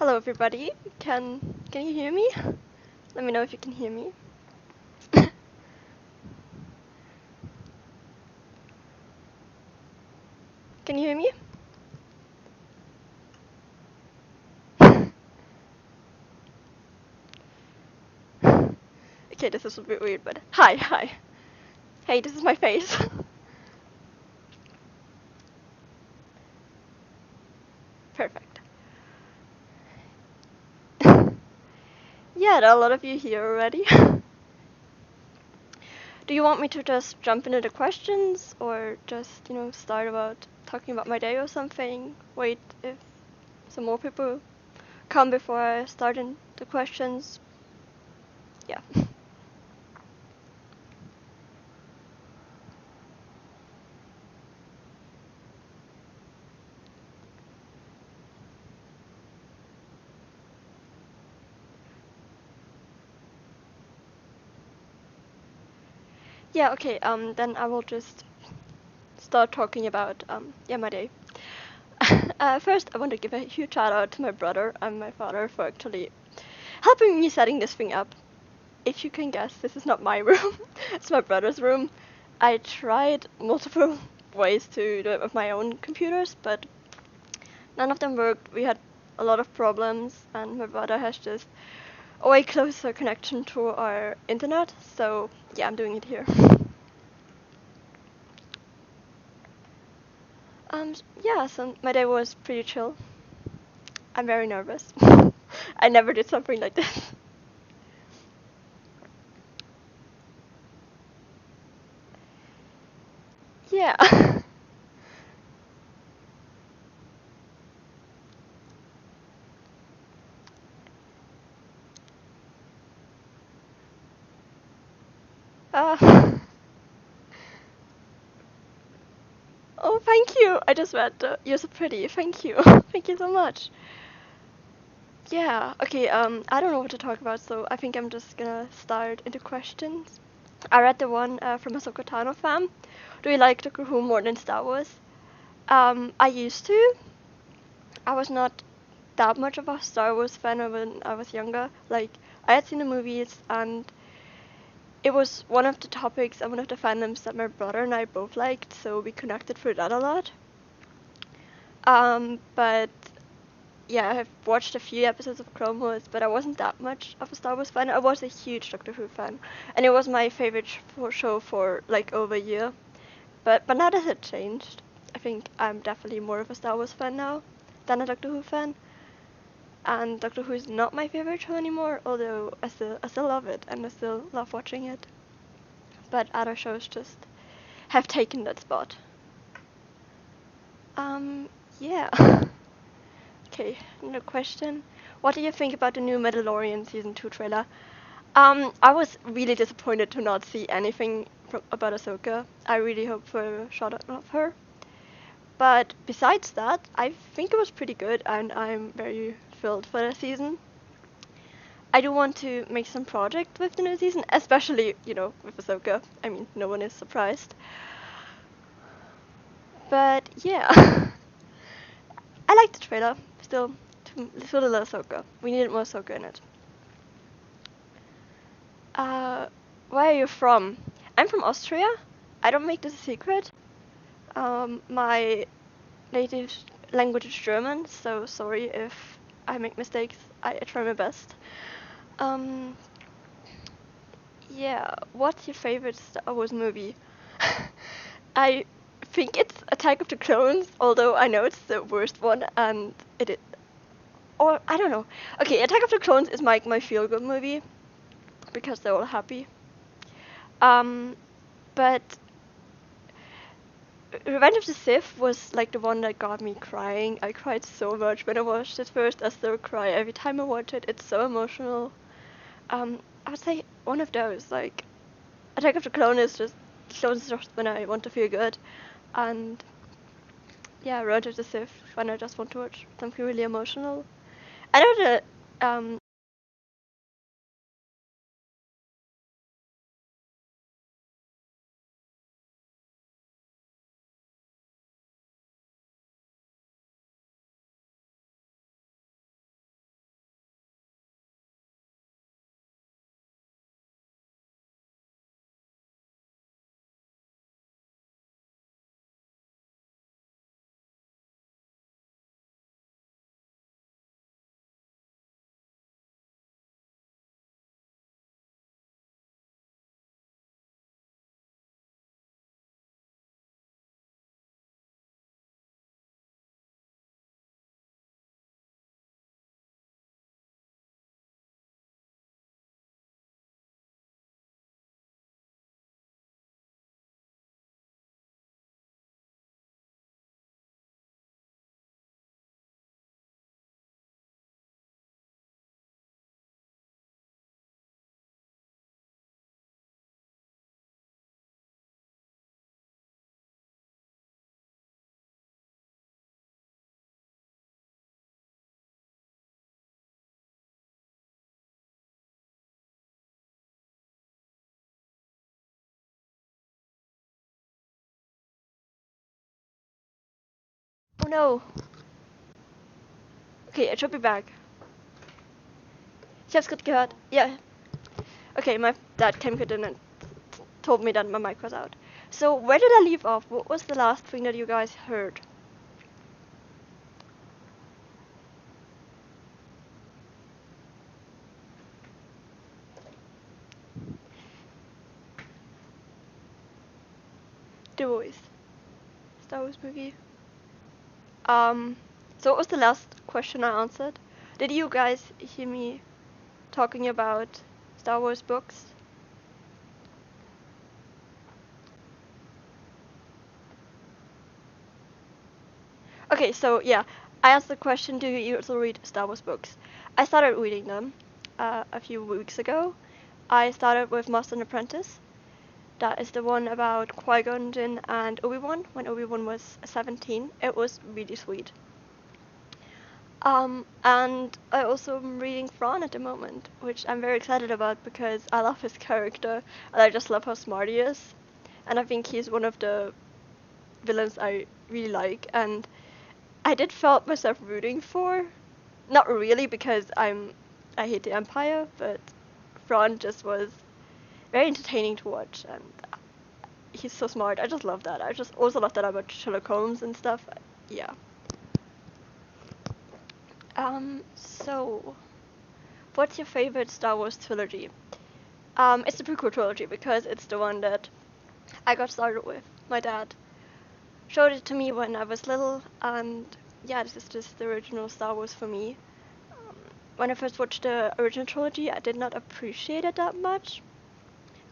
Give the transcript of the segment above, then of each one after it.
Hello everybody. Can you hear me? Let me know if you can hear me. Can you hear me? Okay, this is a bit weird, but hi. Hey, this is my face. Perfect. Yeah, there are a lot of you here already. Do you want me to just jump into the questions or just, start about talking about my day or something? Wait if some more people come before I start in the questions? Yeah. Yeah, okay, then I will just start talking about, my day. First, I want to give a huge shout out to my brother and my father for actually helping me setting this thing up. If you can guess, this is not my room, it's my brother's room. I tried multiple ways to do it with my own computers, but none of them worked. We had a lot of problems, and my brother has just a way closer connection to our internet, so yeah, I'm doing it here. Yeah, so my day was pretty chill. I'm very nervous. I never did something like this. Yeah. uh, oh, thank you. I just read you're so pretty. Thank you. Thank you so much. Yeah. Okay. I don't know what to talk about, so I think I'm just gonna start into questions. I read the one from Ahsoka fam. Do you like Doctor Who more than Star Wars? I used to. I was not that much of a Star Wars fan when I was younger. Like, I had seen the movies, and it was one of the topics and one of the fandoms that my brother and I both liked, so we connected through that a lot. But yeah, I have watched a few episodes of Clone Wars, but I wasn't that much of a Star Wars fan. I was a huge Doctor Who fan, and it was my favorite show for like over a year. But now that it changed, I think I'm definitely more of a Star Wars fan now than a Doctor Who fan. And Doctor Who is not my favorite show anymore, although I still love it and I still love watching it. But other shows just have taken that spot. Um, yeah. Okay, another question. What do you think about the new Mandalorian season 2 trailer? I was really disappointed to not see anything about Ahsoka. I really hope for a shot of her. But besides that, I think it was pretty good, and I'm very thrilled for the season. I do want to make some project with the new season, especially, with Ahsoka. I mean, no one is surprised. But yeah, I like the trailer. Still a little Ahsoka. We needed more Ahsoka in it. Uh, where are you from? I'm from Austria. I don't make this a secret. My native language is German, so sorry if I make mistakes. I try my best. Um, yeah, what's your favorite Star Wars movie? I think it's Attack of the Clones, although I know it's the worst one, and or I don't know. Okay, Attack of the Clones is my feel good movie because they're all happy. Um, but Revenge of the Sith was like the one that got me crying. I cried so much when I watched it first. I still cry every time I watch it. It's so emotional. I would say one of those. Like Attack of the Clones is just when I want to feel good, and yeah, Revenge of the Sith when I just want to watch something really emotional. I know that Oh no. Okay, it should be back. Ich hab's gerade gehört. Yeah. Okay, my dad came in and told me that my mic was out. So where did I leave off? What was the last thing that you guys heard? The Voice. Star Wars movie. So what was the last question I answered? Did you guys hear me talking about Star Wars books? Okay, so yeah, I asked the question, do you also read Star Wars books? I started reading them a few weeks ago. I started with Master and Apprentice. That is the one about Qui-Gon Jinn and Obi-Wan when Obi-Wan was 17. It was really sweet. And I also am reading Thrawn at the moment, which I'm very excited about because I love his character and I just love how smart he is. And I think he's one of the villains I really like, and I did felt myself rooting for. Not really because I hate the Empire, but Thrawn just was very entertaining to watch, and he's so smart. I just love that. I just also love that about Sherlock Holmes and stuff. Yeah. So what's your favorite Star Wars trilogy? It's the prequel trilogy because it's the one that I got started with. My dad showed it to me when I was little, and yeah, this is just the original Star Wars for me. When I first watched the original trilogy, I did not appreciate it that much.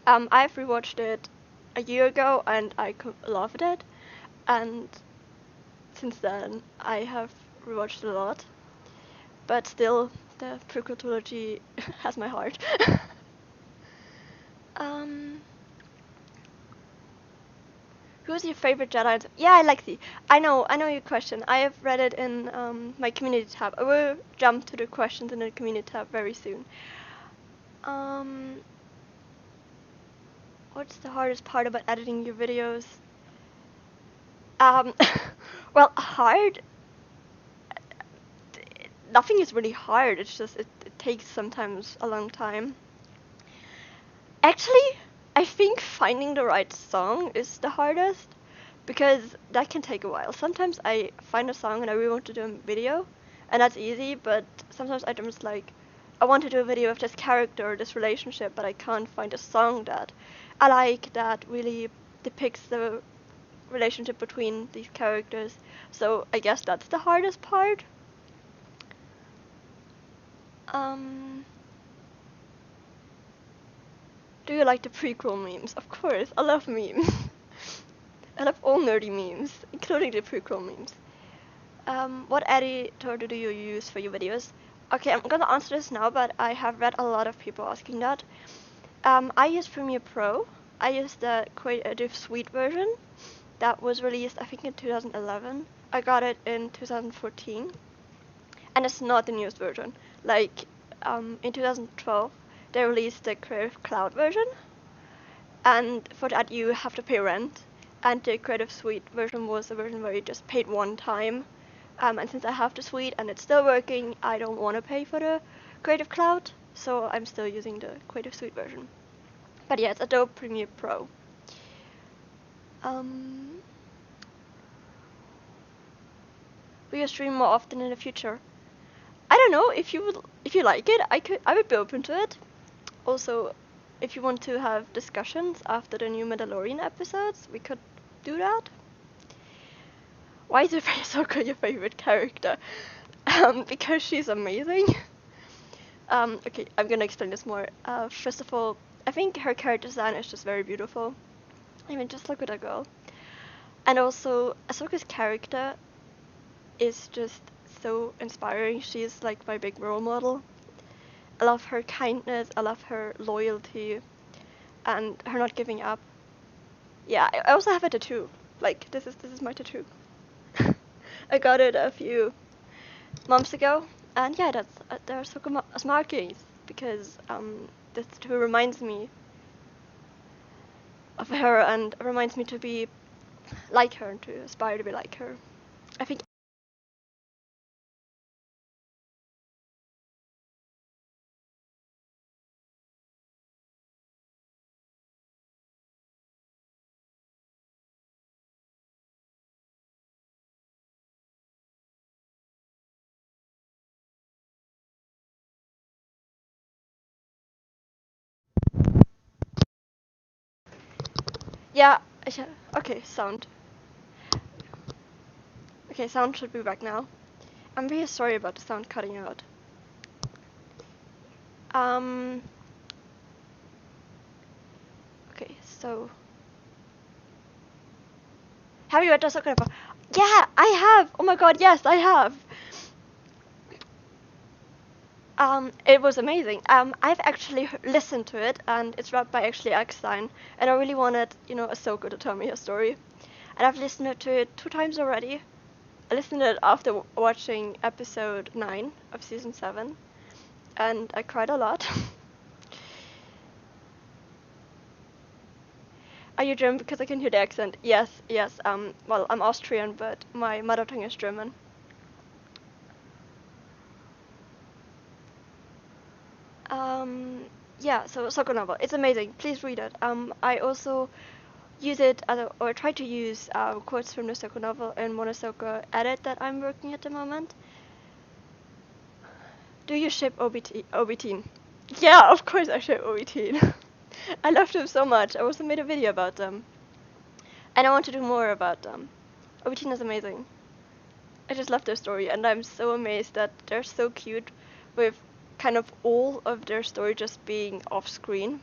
I've rewatched it a year ago and I loved it, and since then I have rewatched it a lot. But still, the prequel trilogy has my heart. um, who's your favorite Jedi? Yeah, I like the. I know your question. I have read it in my community tab. I will jump to the questions in the community tab very soon. What's the hardest part about editing your videos? Um, well, hard. Nothing is really hard. It's just it takes sometimes a long time. Actually, I think finding the right song is the hardest because that can take a while. Sometimes I find a song and I really want to do a video, and that's easy. But sometimes I'm just like, I want to do a video of this character or this relationship, but I can't find a song that I like that really depicts the relationship between these characters. So I guess that's the hardest part. Do you like the prequel memes? Of course, I love memes. I love all nerdy memes, including the prequel memes. What editor do you use for your videos? Okay, I'm gonna answer this now, but I have read a lot of people asking that. I use Premiere Pro. I use the Creative Suite version that was released, I think, in 2011. I got it in 2014, and it's not the newest version. Like, in 2012, they released the Creative Cloud version, and for that you have to pay rent. And the Creative Suite version was a version where you just paid one time. And since I have the suite and it's still working, I don't want to pay for the Creative Cloud, so I'm still using the Creative Suite version. But yeah, it's Adobe Premiere Pro. Will you stream more often in the future? I don't know. If you like it, I would be open to it. Also, if you want to have discussions after the new Mandalorian episodes, we could do that. Why is Ahsoka your favorite character? Because she's amazing. Okay, I'm gonna explain this more. First of all, I think her character design is just very beautiful. I mean, just look at that girl. And also, Ahsoka's character is just so inspiring. She's like my big role model. I love her kindness, I love her loyalty, and her not giving up. Yeah, I also have a tattoo. Like, this is my tattoo. I got it a few months ago, and yeah, that's there are Ahsoka markings because this tattoo reminds me of her and reminds me to be like her and to aspire to be like her. I think Yeah, okay, sound. Okay, sound should be back now. I'm really sorry about the sound cutting out. Um, okay, so have you read Ahsoka? Yeah, I have. Oh my god, yes, I have. It was amazing. I've actually listened to it, and it's read by actually Eckstein, and I really wanted, Ahsoka to tell me her story. And I've listened to it 2 times already. I listened to it after watching episode 9 of season 7, and I cried a lot. Are you German? Because I can hear the accent. Yes, yes. Well, I'm Austrian, but my mother tongue is German. Um, yeah. So Ahsoka novel. It's amazing. Please read it. I also use it or try to use quotes from the Ahsoka novel in one Ahsoka edit that I'm working at the moment. Do you ship Obi-Teen? Yeah, of course I ship Obi-Teen. I loved them so much. I also made a video about them, and I want to do more about them. Obi-Teen is amazing. I just love their story, and I'm so amazed that they're so cute, with kind of all of their story just being off screen.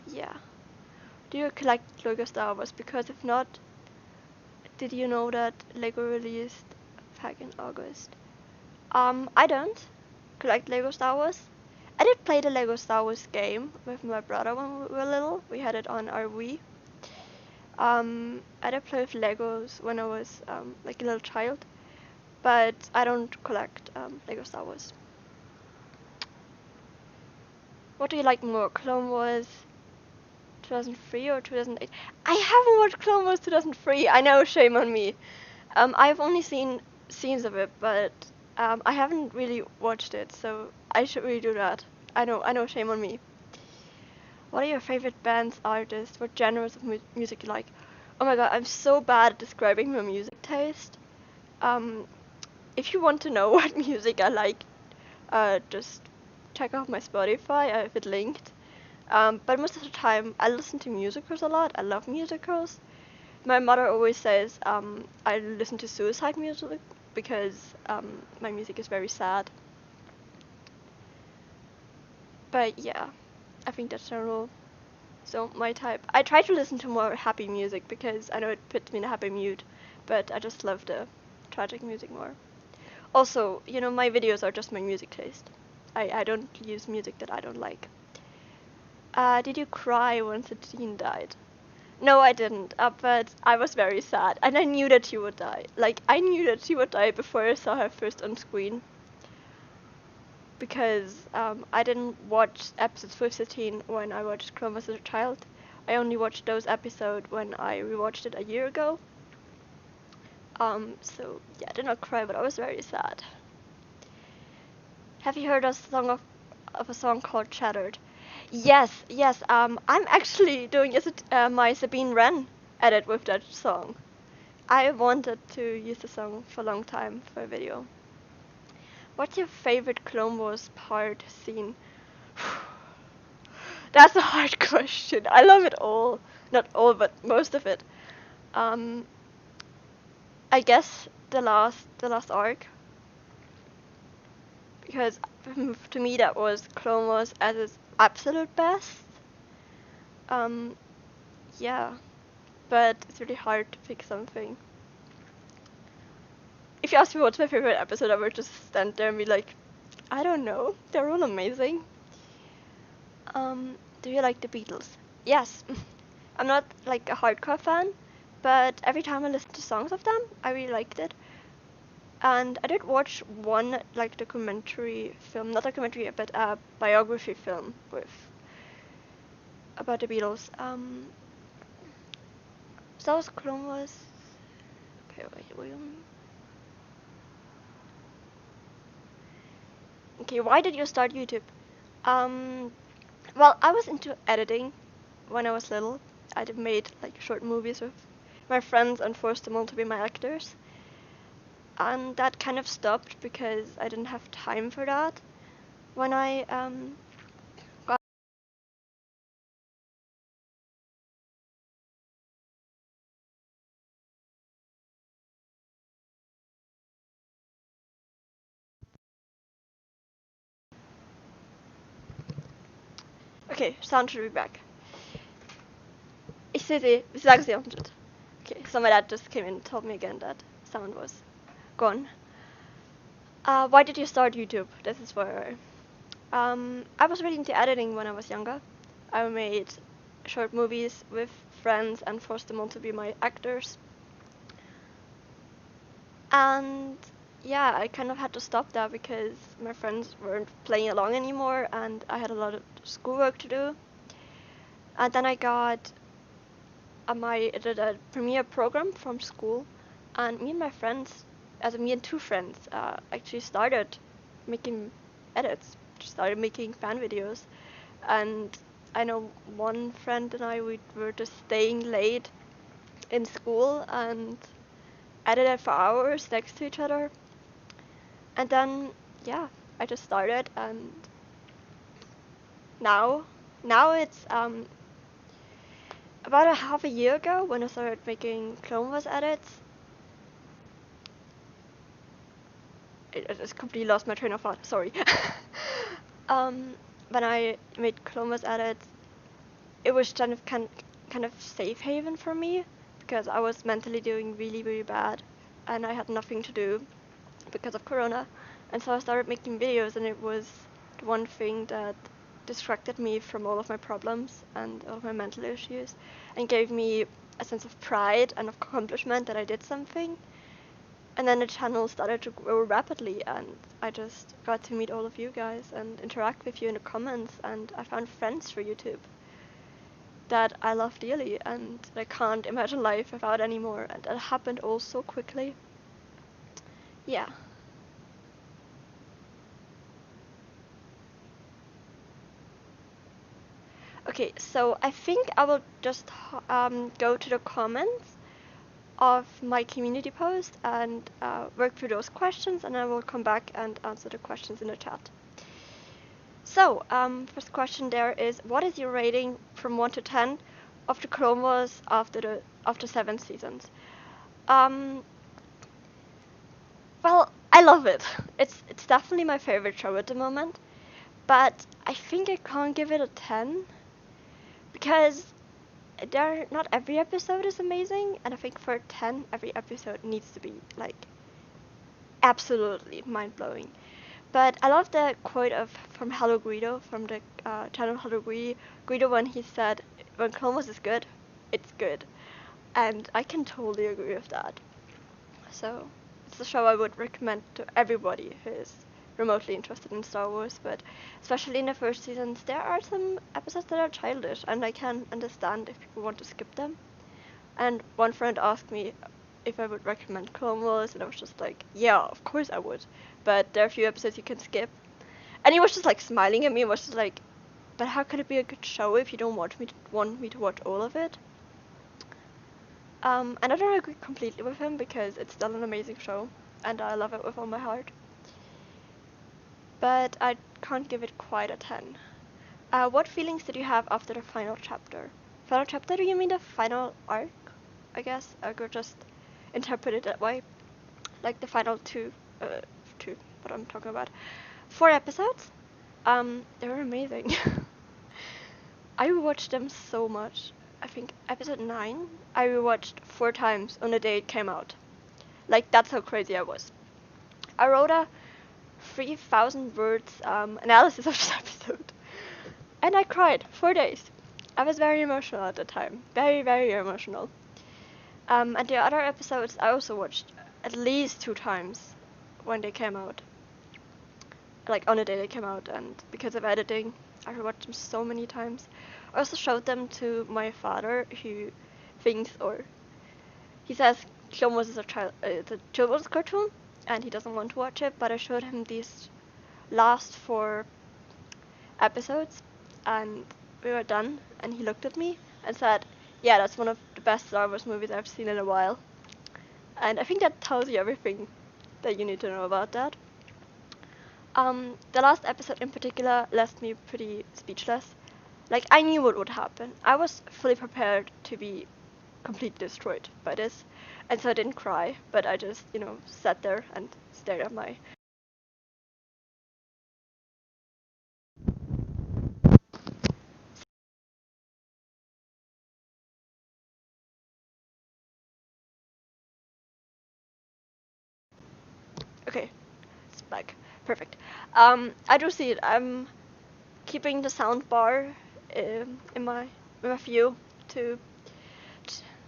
Yeah. Do you collect Lego Star Wars? Because if not, did you know that Lego released a pack in August? I don't collect Lego Star Wars. I did play the Lego Star Wars game with my brother when we were little. We had it on our Wii. I did play with Legos when I was like a little child, but I don't collect Lego Star Wars. What do you like more, Clone Wars 2003 or 2008? I haven't watched Clone Wars 2003. I know, shame on me. I've only seen scenes of it, but I haven't really watched it, so I should really do that. I know, shame on me. What are your favorite bands, artists? What genres of music you like? Oh my god, I'm so bad at describing my music taste. Um, if you want to know what music I like, just check out my Spotify. I have it linked. But most of the time, I listen to musicals a lot. I love musicals. My mother always says I listen to suicide music because my music is very sad. But yeah, I think that's general. So my type. I try to listen to more happy music because I know it puts me in a happy mood, but I just love the tragic music more. Also, my videos are just my music taste. I don't use music that I don't like. Did you cry when Satine died? No, I didn't, but I was very sad, and I knew that she would die. Like, I knew that she would die before I saw her first on screen. Because I didn't watch episodes with Satine when I watched Clone Wars as a child. I only watched those episodes when I rewatched it a year ago. So yeah, I did not cry, but I was very sad. Have you heard of a song called Shattered? Yes, yes. I'm actually doing my Sabine Wren edit with that song. I wanted to use the song for a long time for a video. What's your favorite Clone Wars part scene? That's a hard question. I love it all. Not all, but most of it. Um, I guess the last arc, because to me that was Clone Wars at its absolute best. Um, yeah, but it's really hard to pick something. If you ask me what's my favorite episode, I would just stand there and be like, I don't know. They're all amazing. Do you like the Beatles? Yes. I'm not like a hardcore fan, but every time I listen to songs of them, I really liked it. And I did watch one like documentary film, not documentary, but a biography film with about the Beatles. So that was Clone Wars. Okay, wait. Okay, why did you start YouTube? Um, well, I was into editing when I was little. I did made like short movies with my friends and forced them all to be my actors. And that kind of stopped because I didn't have time for that when I Okay, sound should be back. Ich sehe sie. Ich sage sie auch nicht. Okay, so my dad just came in and told me again that sound was gone. Why did you start YouTube? This is where I was really into editing when I was younger. I made short movies with friends and forced them all to be my actors. And yeah, I kind of had to stop that because my friends weren't playing along anymore and I had a lot of schoolwork to do. And then I got a premiere program from school, and me and my friends, me and two friends, actually started making edits, started making fan videos. And I know one friend and we were just staying late in school and edited for hours next to each other. And then, yeah, I just started, and now it's about a half a year ago when I started making Clone Wars edits. I just completely lost my train of thought, sorry. When I made Clone Wars edits, it was kind of safe haven for me because I was mentally doing really, really bad and I had nothing to do because of Corona. And so I started making videos, and it was the one thing that distracted me from all of my problems and all of my mental issues and gave me a sense of pride and of accomplishment that I did something. And then the channel started to grow rapidly, and I just got to meet all of you guys and interact with you in the comments, and I found friends through YouTube that I love dearly and I can't imagine life without anymore, and that happened all so quickly. Yeah. Okay, so I think I will just go to the comments of my community post and work through those questions, and I will come back and answer the questions in the chat. So, first question there is, what is your rating from 1 to 10 of the Clone Wars after 7 seasons? Well, I love it. It's definitely my favorite show at the moment, but I think I can't give it a 10 because not every episode is amazing, and I think for 10, every episode needs to be like absolutely mind-blowing. But I love the quote from Hello Guido, from the channel Hello Guido, when he said, when Clone Wars is good, it's good. And I can totally agree with that. So it's a show I would recommend to everybody who is remotely interested in Star Wars, but especially in the first seasons, there are some episodes that are childish, and I can understand if people want to skip them. And one friend asked me if I would recommend Clone Wars, and I was just like, yeah, of course I would, but there are a few episodes you can skip. And he was just like smiling at me and was just like, but how could it be a good show if you don't want me to watch all of it? And I don't agree completely with him because it's still an amazing show, and I love it with all my heart. But I can't give it quite a 10. What feelings did you have after the final chapter? Final chapter, do you mean the final arc? I guess I could just interpret it that way. Like the final what I'm talking about. 4 episodes? They were amazing. I rewatched them so much. I think episode 9 I rewatched 4 times on the day it came out. Like, that's how crazy I was. I wrote a 3,000 words analysis of this episode. And I cried 4 days. I was very emotional at the time. Very, very emotional. And the other episodes I also watched at least 2 times when they came out. Like, on the day they came out, and because of editing, I rewatched them so many times. I also showed them to my father, who thinks, or he says Clone Wars is it's a children's cartoon, and he doesn't want to watch it, but I showed him these last 4 episodes, and we were done, and he looked at me and said, yeah, that's one of the best Star Wars movies I've seen in a while. And I think that tells you everything that you need to know about that. The last episode in particular left me pretty speechless. Like, I knew what would happen. I was fully prepared to be completely destroyed by this, and so I didn't cry, but I just, sat there and stared at my... Okay, it's back. Perfect. I do see it. I'm keeping the sound bar in my view to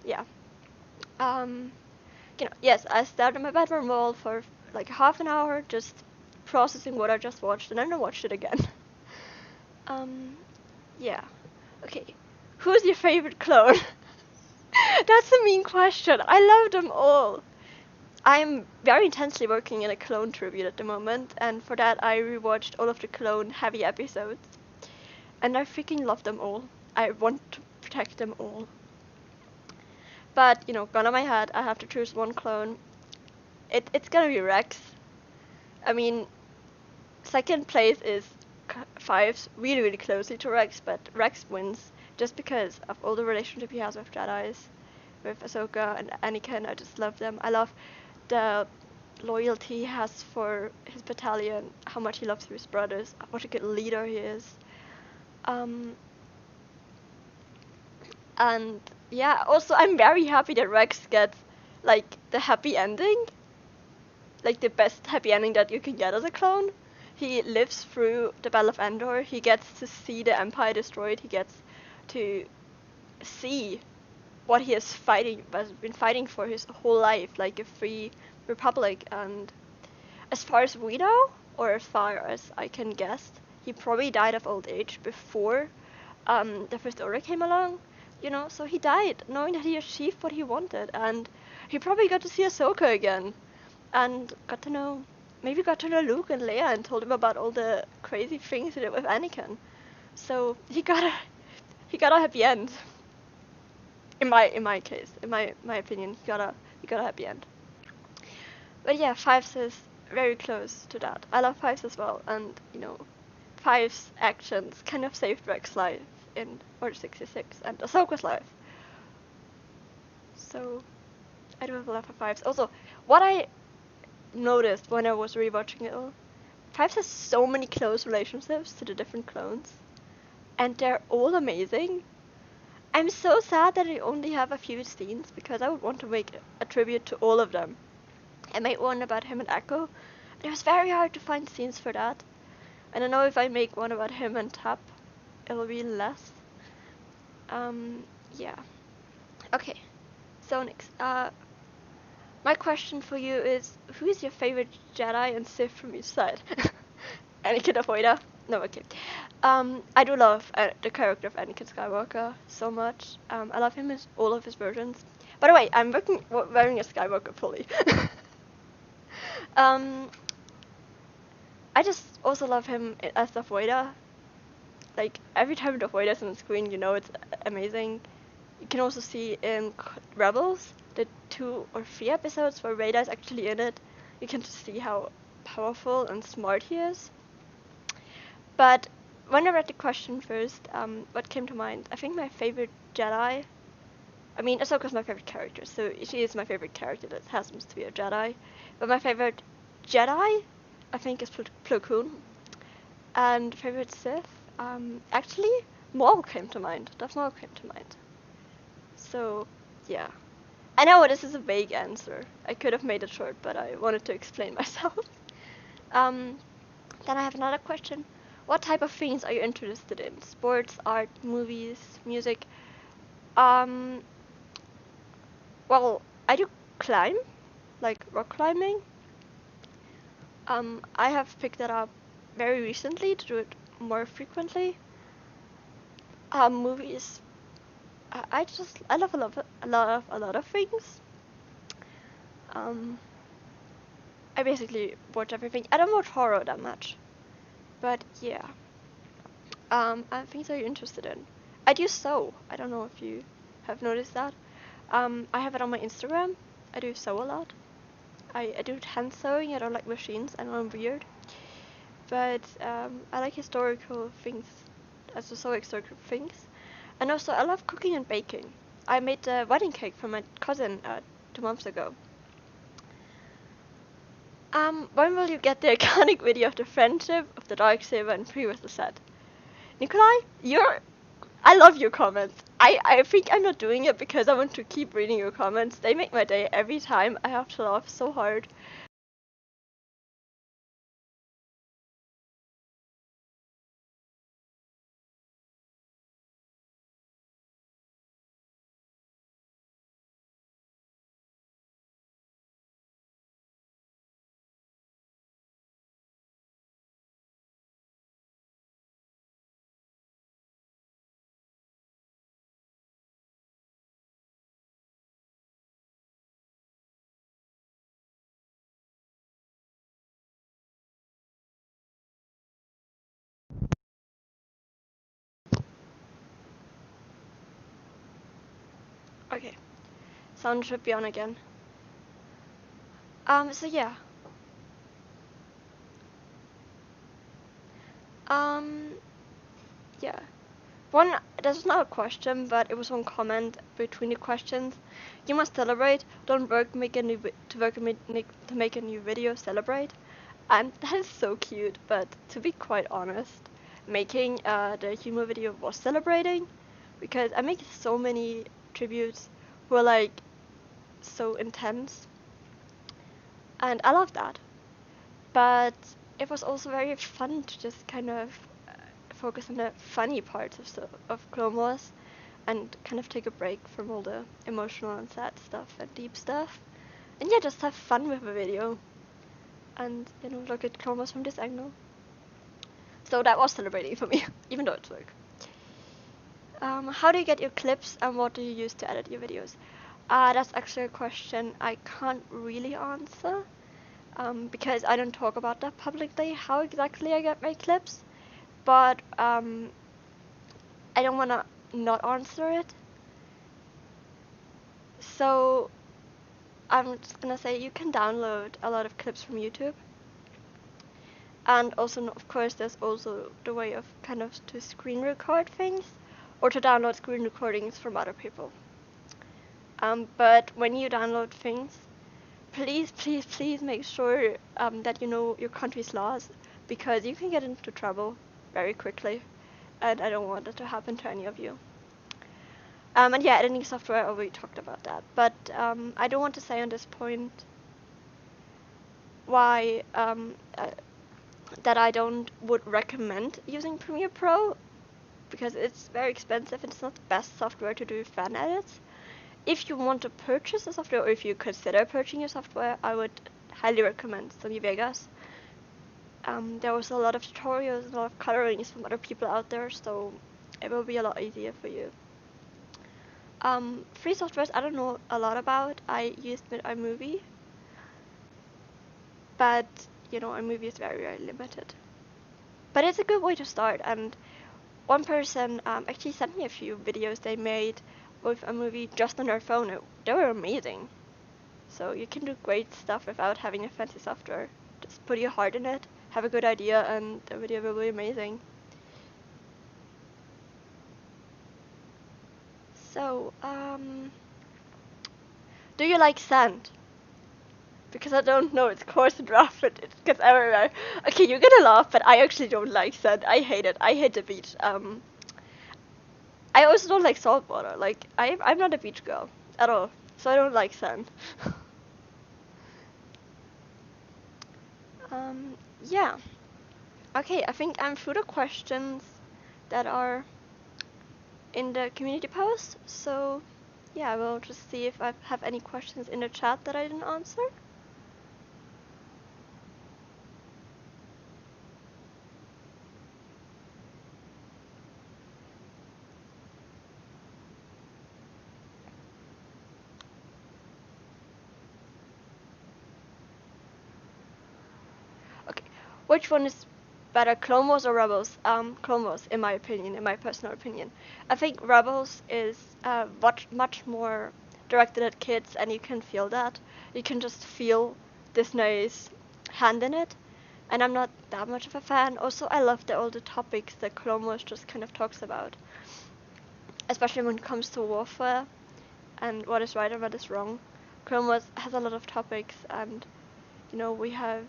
yeah. Um, yes, I stared at my bedroom wall for like half an hour, just processing what I just watched, and then I watched it again. um, yeah. Okay. Who's your favorite clone? That's a mean question. I love them all. I'm very intensely working in a clone tribute at the moment, and for that I rewatched all of the clone heavy episodes. And I freaking love them all. I want to protect them all. But, gun on my head, I have to choose one clone. It's gonna be Rex. I mean, second place is Five's really, really closely to Rex, but Rex wins just because of all the relationship he has with Jedi's, with Ahsoka and Anakin. I just love them. I love the loyalty he has for his battalion, how much he loves his brothers, what a good leader he is. And yeah, also I'm very happy that Rex gets like the happy ending, like the best happy ending that you can get as a clone. He lives through the Battle of Endor. He gets to see the Empire destroyed. He gets to see what he has been fighting for his whole life, like a free republic. And as far as we know, or as far as I can guess, he probably died of old age before the First Order came along. So he died knowing that he achieved what he wanted, and he probably got to see Ahsoka again, and maybe got to know Luke and Leia, and told him about all the crazy things he did with Anakin. So he got a happy end. In my case, in my opinion, he got a happy end. But yeah, Fives is very close to that. I love Fives as well, and Five's actions kind of saved Rex's life in Order 66 and Ahsoka's life. So I do have a love for Fives. Also, what I noticed when I was rewatching it all, Fives has so many close relationships to the different clones, and they're all amazing. I'm so sad that I only have a few scenes because I would want to make a tribute to all of them. I made one about him and Echo, and it was very hard to find scenes for that. And I know if I make one about him and Tap, it'll be less. Yeah. Okay. So next, my question for you is, who is your favorite Jedi and Sith from each side? Anakin or Vader? No, okay. I do love the character of Anakin Skywalker so much. I love him in all of his versions. By the way, I'm wearing a Skywalker pulley. I just also love him as Darth Vader. Like, every time Darth Vader's on the screen, it's amazing. You can also see in Rebels, the 2 or 3 episodes where Vader is actually in it, you can just see how powerful and smart he is. But when I read the question first, what came to mind? I think my favorite Jedi, I mean, Ahsoka's my favorite character, so she is my favorite character that happens to be a Jedi. But my favorite Jedi, I think, is Plo Koon. And favorite Sith, actually, Maul came to mind. Darth Maul came to mind. So, yeah. I know this is a vague answer. I could have made it short, but I wanted to explain myself. Then I have another question. What type of things are you interested in? Sports, art, movies, music? Well, I do climb, like rock climbing. I have picked that up very recently to do it more frequently. Movies. I love a lot of things. I basically watch everything. I don't watch horror that much, but yeah. Things are you interested in? I do sew. I don't know if you have noticed that. I have it on my Instagram. I do sew a lot. I do hand sewing. I don't like machines. I know I'm weird, but I like historical things. Also sew historical things, and also I love cooking and baking. I made a wedding cake for my cousin 2 months ago. When will you get the iconic video of the friendship of the Darksaber and Pre with the set? Nikolai, I love your comments. I think I'm not doing it because I want to keep reading your comments. They make my day every time. I have to laugh so hard. Okay, sound should be on again. So yeah. Um, yeah. This is not a question, but it was one comment between the questions. You must celebrate. Don't work make a new to make a new video. Celebrate. And that is so cute. But to be quite honest, making the humor video was celebrating, because I make so many tributes who are like so intense, and I love that. But it was also very fun to just kind of focus on the funny parts of Clone Wars and kind of take a break from all the emotional and sad stuff and deep stuff. And yeah, just have fun with the video and, you know, look at Clone Wars from this angle. So that was celebrating for me, even though it's work. How do you get your clips and what do you use to edit your videos? That's actually a question I can't really answer, because I don't talk about that publicly, how exactly I get my clips. But I don't want to not answer it. So I'm just gonna say you can download a lot of clips from YouTube. And also, of course, there's also the way of kind of to screen record things or to download screen recordings from other people. But when you download things, please, please, please make sure that you know your country's laws, because you can get into trouble very quickly. And I don't want that to happen to any of you. And yeah, editing software, I already talked about that. But I don't want to say on this point why that I don't would recommend using Premiere Pro, because it's very expensive and it's not the best software to do fan edits. If you want to purchase a software, or if you consider purchasing a software, I would highly recommend Sony Vegas. There was a lot of tutorials and a lot of colorings from other people out there, so it will be a lot easier for you. Free softwares I don't know a lot about. I used iMovie, but you know, iMovie is very, very limited. But it's a good way to start, and one person actually sent me a few videos they made with a movie just on their phone. They were amazing. So you can do great stuff without having a fancy software. Just put your heart in it, have a good idea, and the video will be amazing. So, do you like sand? Because I don't know, it's coarse and rough, and it gets everywhere. Okay, you're gonna laugh, but I actually don't like sand. I hate it. I hate the beach. I also don't like salt water. Like, I'm not a beach girl at all, so I don't like sand. Yeah. Okay, I think I'm through the questions that are in the community post. So, yeah, we'll just see if I have any questions in the chat that I didn't answer. Okay, which one is better, Clone Wars or Rebels? Clone Wars, in my opinion, in my personal opinion. I think Rebels is much more directed at kids, and you can feel that. You can just feel Disney's hand in it, and I'm not that much of a fan. Also, I love all the topics that Clone Wars just kind of talks about, especially when it comes to warfare and what is right and what is wrong. Clone Wars has a lot of topics, and you know, we have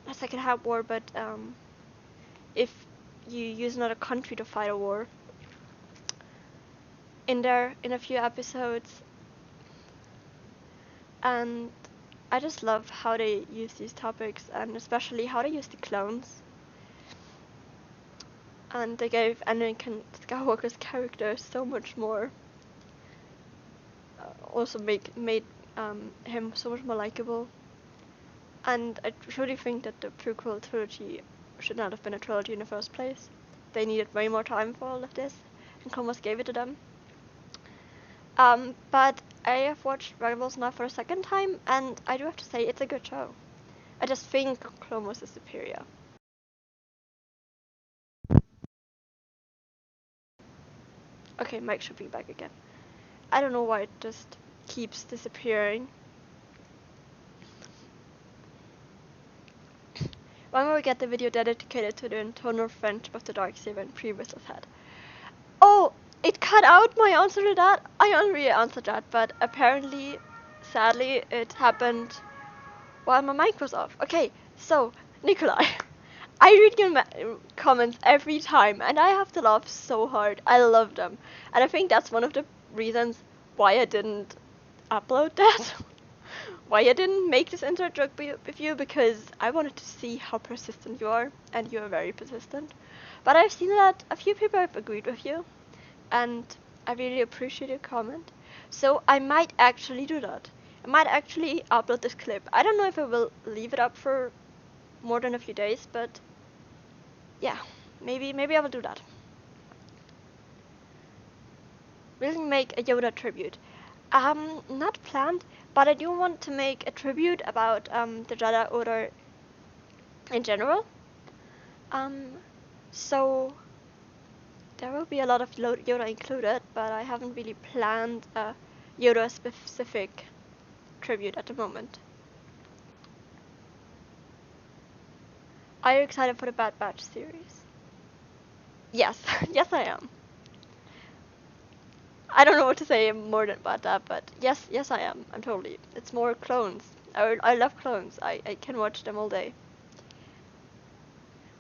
a second hard war, but if you use another country to fight a war, in a few episodes, and I just love how they use these topics, and especially how they use the clones. And they gave Anakin Skywalker's character so much more. Also made him so much more likable. And I truly think that the prequel trilogy should not have been a trilogy in the first place. They needed way more time for all of this, and Clone Wars gave it to them. But I have watched Rebels now for a second time, and I do have to say it's a good show. I just think Clone Wars is superior. Okay, mic should be back again. I don't know why it just keeps disappearing. When will we get the video dedicated to the internal friendship of the Darksaber and pre-Whistle's head? Oh, it cut out my answer to that. I already answered that, but apparently, sadly, it happened while my mic was off. Okay, so, Nikolai, I read your comments every time, and I have to laugh so hard. I love them. And I think that's one of the reasons why I didn't upload that. Why I didn't make this insert joke with you, because I wanted to see how persistent you are, and you are very persistent. But I've seen that a few people have agreed with you, and I really appreciate your comment. So I might actually do that. I might actually upload this clip. I don't know if I will leave it up for more than a few days, but yeah, maybe I will do that. Will you make a Yoda tribute? Not planned, but I do want to make a tribute about the Jedi Order in general. So there will be a lot of Yoda included, but I haven't really planned a Yoda specific tribute at the moment. Are you excited for the Bad Batch series? Yes, yes I am. I don't know what to say more than about that, but yes I am. I'm totally. It's more clones. I love clones. I can watch them all day.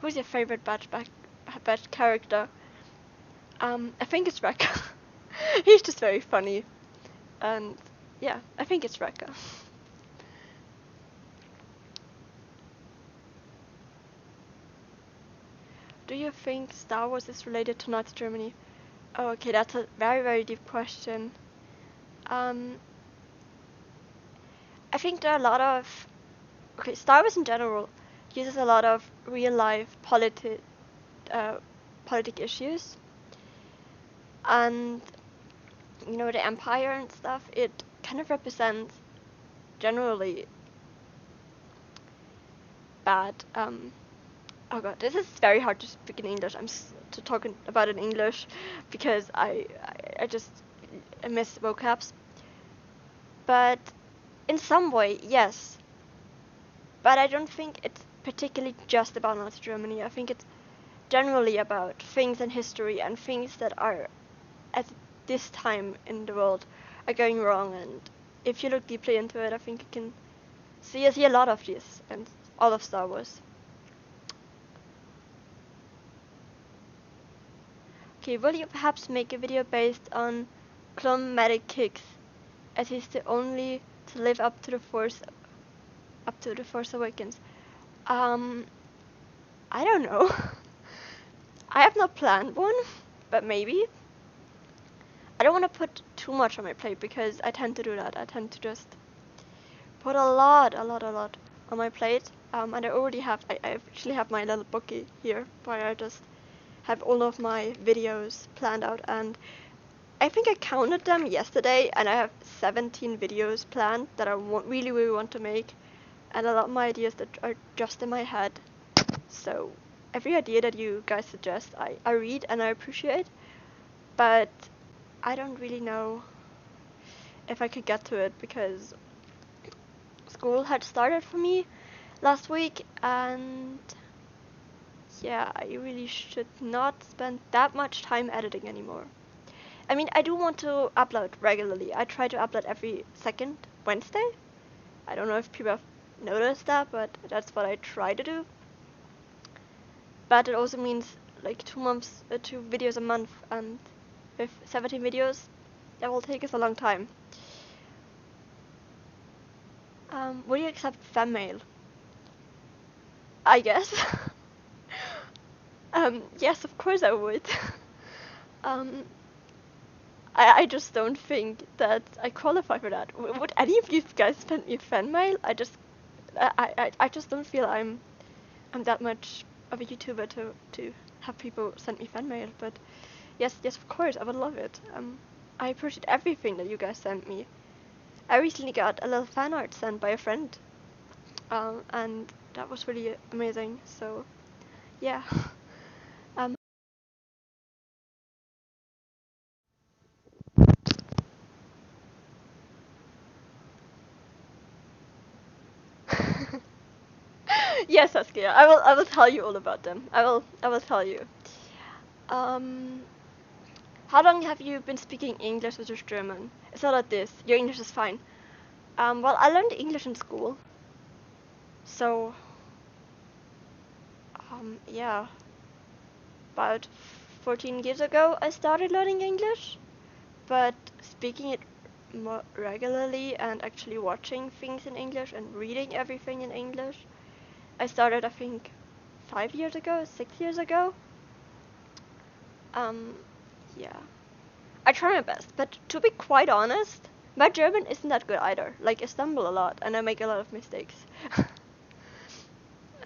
Who's your favorite Batch character? I think it's Rekka. He's just very funny. And yeah, I think it's Rekka. Do you think Star Wars is related to Nazi Germany? Oh, okay, that's a very deep question. I think there are a lot of... Okay, Star Wars in general uses a lot of real-life politic issues. And, you know, the Empire and stuff, it kind of represents generally bad... Oh god, this is very hard to speak in English. I'm to talk about it in English because I just miss vocabs. But in some way, yes. But I don't think it's particularly just about Nazi Germany. I think it's generally about things in history and things that are at this time in the world are going wrong. And if you look deeply into it, I think you can see a lot of this and all of Star Wars. Okay, will you perhaps make a video based on clone medic Kicks, as he's the only to live up to the Force Awakens? I don't know. I have not planned one, but maybe. I don't want to put too much on my plate because I tend to do that. I tend to just put a lot on my plate. And I already have, I actually have my little bookie here where I just have all of my videos planned out, and I think I counted them yesterday, and I have 17 videos planned that I really want to make, and a lot of my ideas that are just in my head. So every idea that you guys suggest, I read and I appreciate, but I don't really know if I could get to it because school had started for me last week, and yeah, I really should not spend that much time editing anymore. I mean, I do want to upload regularly. I try to upload every second Wednesday. I don't know if people have noticed that, but that's what I try to do. But it also means like 2 videos a month, and with 17 videos, that will take us a long time. Will you accept fan mail? I guess. Yes, of course I would. I just don't think that I qualify for that. Would any of you guys send me fan mail? I just don't feel I'm that much of a YouTuber to have people send me fan mail. But yes, of course, I would love it. I appreciate everything that you guys sent me. I recently got a little fan art sent by a friend, and that was really amazing. So, yeah. Yes, Saskia. I will tell you all about them. I will tell you. Um, how long have you been speaking English versus German? It's not like this. Your English is fine. Well, I learned English in school, so yeah, about 14 years ago I started learning English, but speaking it more regularly and actually watching things in English and reading everything in English, I started I think 5 years ago, 6 years ago. Um, yeah. I try my best, but to be quite honest, my German isn't that good either. Like, I stumble a lot and I make a lot of mistakes.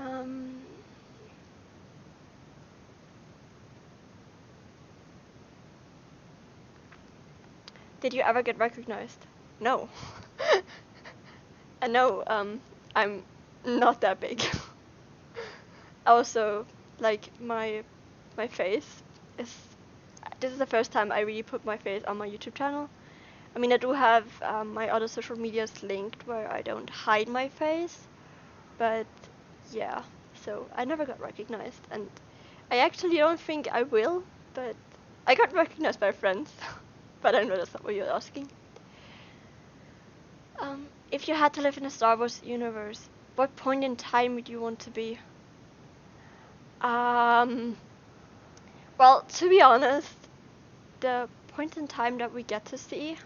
um, did you ever get recognized? No. No, I'm not that big. Also, like, my face is... This is the first time I really put my face on my YouTube channel. I mean, I do have my other social medias linked where I don't hide my face, but yeah, so I never got recognized, and I actually don't think I will, but I got recognized by friends, but I know that's not what you're asking. If you had to live in a Star Wars universe, what point in time would you want to be? Um, well, to be honest, the points in time that we get to see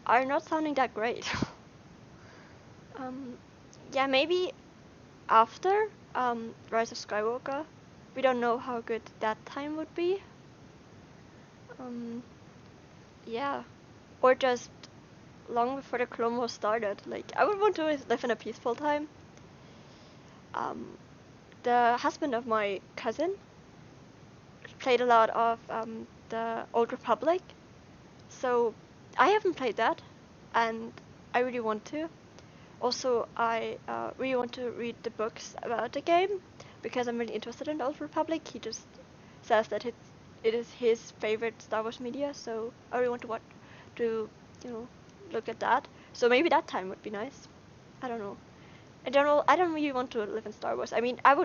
are not sounding that great. um, yeah, maybe after Rise of Skywalker. We don't know how good that time would be. Um, yeah, or just long before the Clone Wars started. Like, I would want to live in a peaceful time. Um, the husband of my cousin played a lot of the Old Republic, so I haven't played that, and I really want to. Also, I really want to read the books about the game because I'm really interested in the Old Republic. He just says that it is his favorite Star Wars media, so I really want to to you know look at that. So maybe that time would be nice. I don't know. In general, I don't really want to live in Star Wars. I mean, it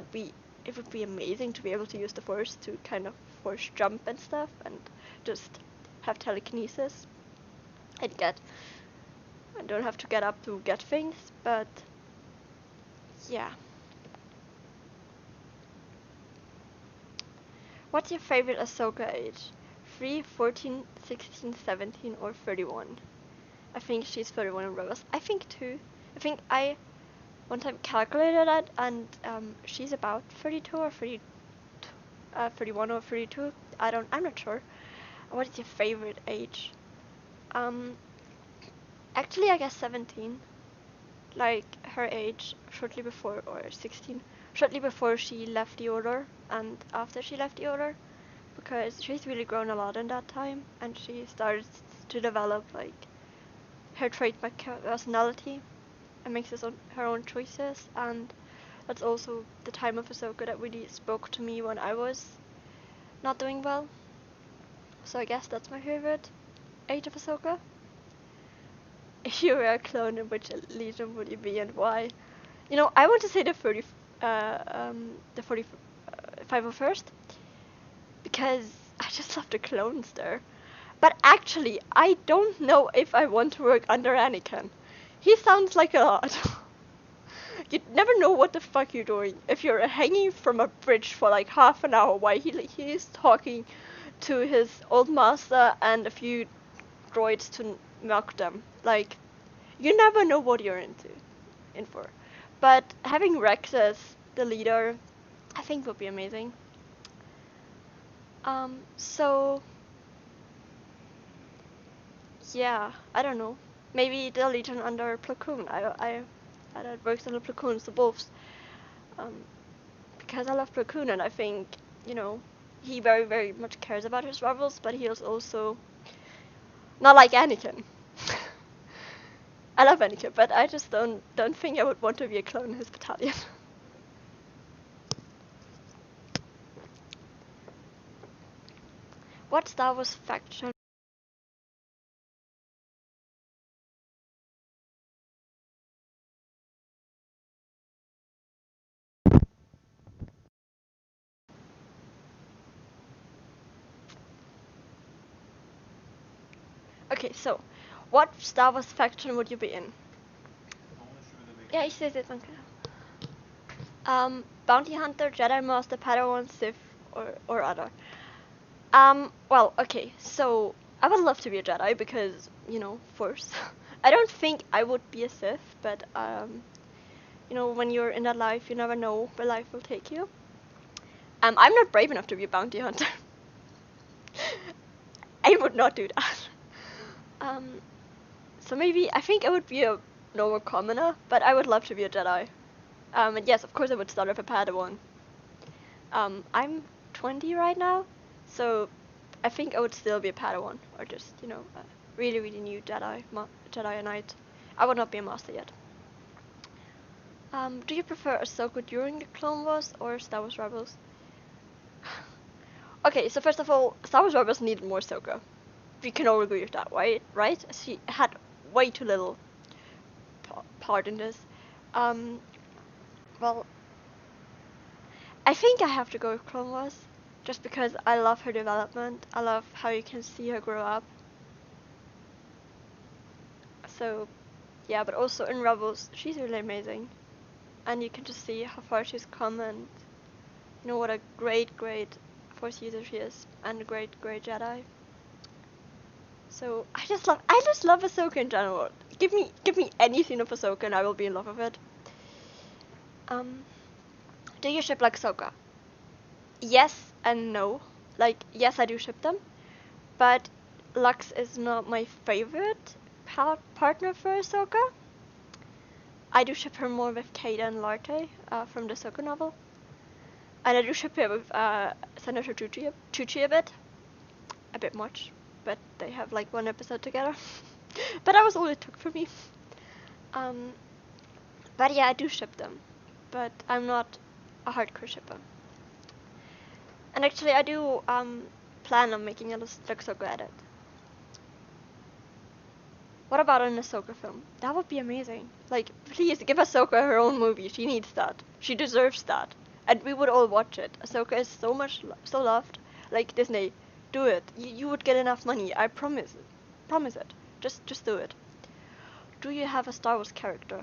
would be amazing to be able to use the Force to kind of force jump and stuff and just have telekinesis and get I don't have to get up to get things, but yeah. What's your favorite Ahsoka age? 3, 14, 16, 17, or 31? I think she's 31 in Rebels. I think too. I think I one time calculated that, and she's about 32 or 31 or 32. I'm not sure. What is your favorite age? Um, actually, I guess 17. Like her age, shortly before, or 16, shortly before she left the Order, and after she left the Order, because she's really grown a lot in that time, and she started to develop like her trademark personality and makes her own choices, and that's also the time of Ahsoka that really spoke to me when I was not doing well. So I guess that's my favorite age of Ahsoka. If you were a clone, in which legion would you be and why? I want to say the 501st because I just love the clones there. But actually, I don't know if I want to work under Anakin. He sounds like a lot. You never know what the fuck you're doing if you're hanging from a bridge for like half an hour while he's talking to his old master and a few droids to milk them. Like, you never know what you're in for. But having Rex as the leader, I think would be amazing. So yeah, I don't know. Maybe the Legion under Plo Koon. That works under Plo Koon, the wolves. Um, because I love Plo Koon, and I think he very very much cares about his rebels, but he is also not like Anakin. I love Anakin, but I just don't think I would want to be a clone in his battalion. What Star Wars faction Okay, so what Star Wars faction would you be in? Ja, ich sehe es jetzt. Bounty Hunter, Jedi Master, Padawan, Sith, or other. Well, okay, so I would love to be a Jedi because, you know, Force. I don't think I would be a Sith, but, you know, when you're in that life, you never know where life will take you. I'm not brave enough to be a bounty hunter. I would not do that. So maybe, I think I would be a normal commoner, but I would love to be a Jedi. And yes, of course I would start with a Padawan. I'm 20 right now, so I think I would still be a Padawan, or just, you know, a really, really new Jedi Knight. I would not be a Master yet. Do you prefer Ahsoka during the Clone Wars or Star Wars Rebels? Okay, so first of all, Star Wars Rebels needed more Ahsoka. We can all agree with that, right? She had way too little part in this. Well, I think I have to go with Clone Wars, just because I love her development. I love how you can see her grow up. So, yeah, but also in Rebels, she's really amazing. And you can just see how far she's come, and you know what a great, great Force user she is, and a great, great Jedi. So I just love Ahsoka in general. Give me any scene of Ahsoka and I will be in love with it. Do you ship like Ahsoka? Yes and no. Like, yes, I do ship them, but Lux is not my favorite partner for Ahsoka. I do ship her more with Kata and Larte from the Ahsoka novel. And I do ship her with Senator Tucci a bit much, but they have like one episode together. But that was all it took for me. But yeah, I do ship them, but I'm not a hardcore shipper. And actually, I do plan on making a Ahsoka edit. What about an Ahsoka film? That would be amazing. Like, please give Ahsoka her own movie. She needs that. She deserves that. And we would all watch it. Ahsoka is so loved. Like, Disney, do it. You would get enough money. I promise it. Promise it. Just do it. Do you have a Star Wars character?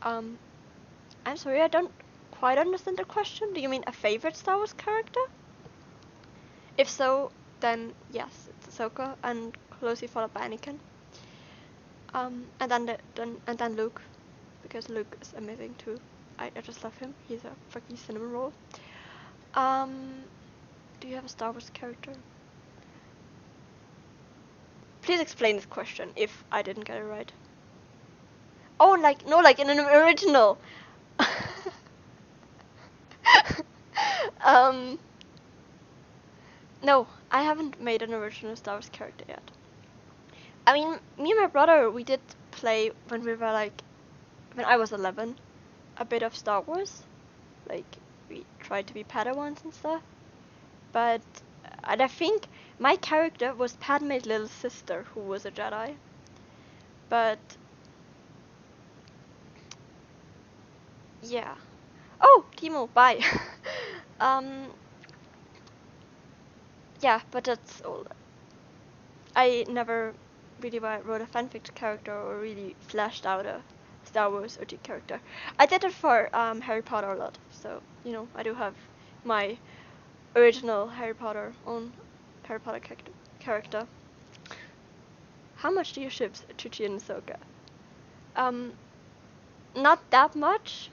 I'm sorry, I don't quite understand the question. Do you mean a favorite Star Wars character? If so, then yes, it's Ahsoka, and closely followed by Anakin. And then Luke, because Luke is amazing too. I just love him. He's a fucking cinnamon roll. Do you have a Star Wars character? Please explain this question if I didn't get it right. Oh, like, no, like in an original. No, I haven't made an original Star Wars character yet. I mean, me and my brother, we did play when we were like, when I was 11, a bit of Star Wars. Like, we tried to be Padawans and stuff. But, and I think my character was Padme's little sister, who was a Jedi. But, yeah. Oh, Timo, bye. Yeah, but that's all. I never really wrote a fanfic character or really fleshed out a Star Wars OG character. I did it for Harry Potter a lot, so you know I do have my original own Harry Potter character. How much do you ship Chuchi and Ahsoka? Not that much.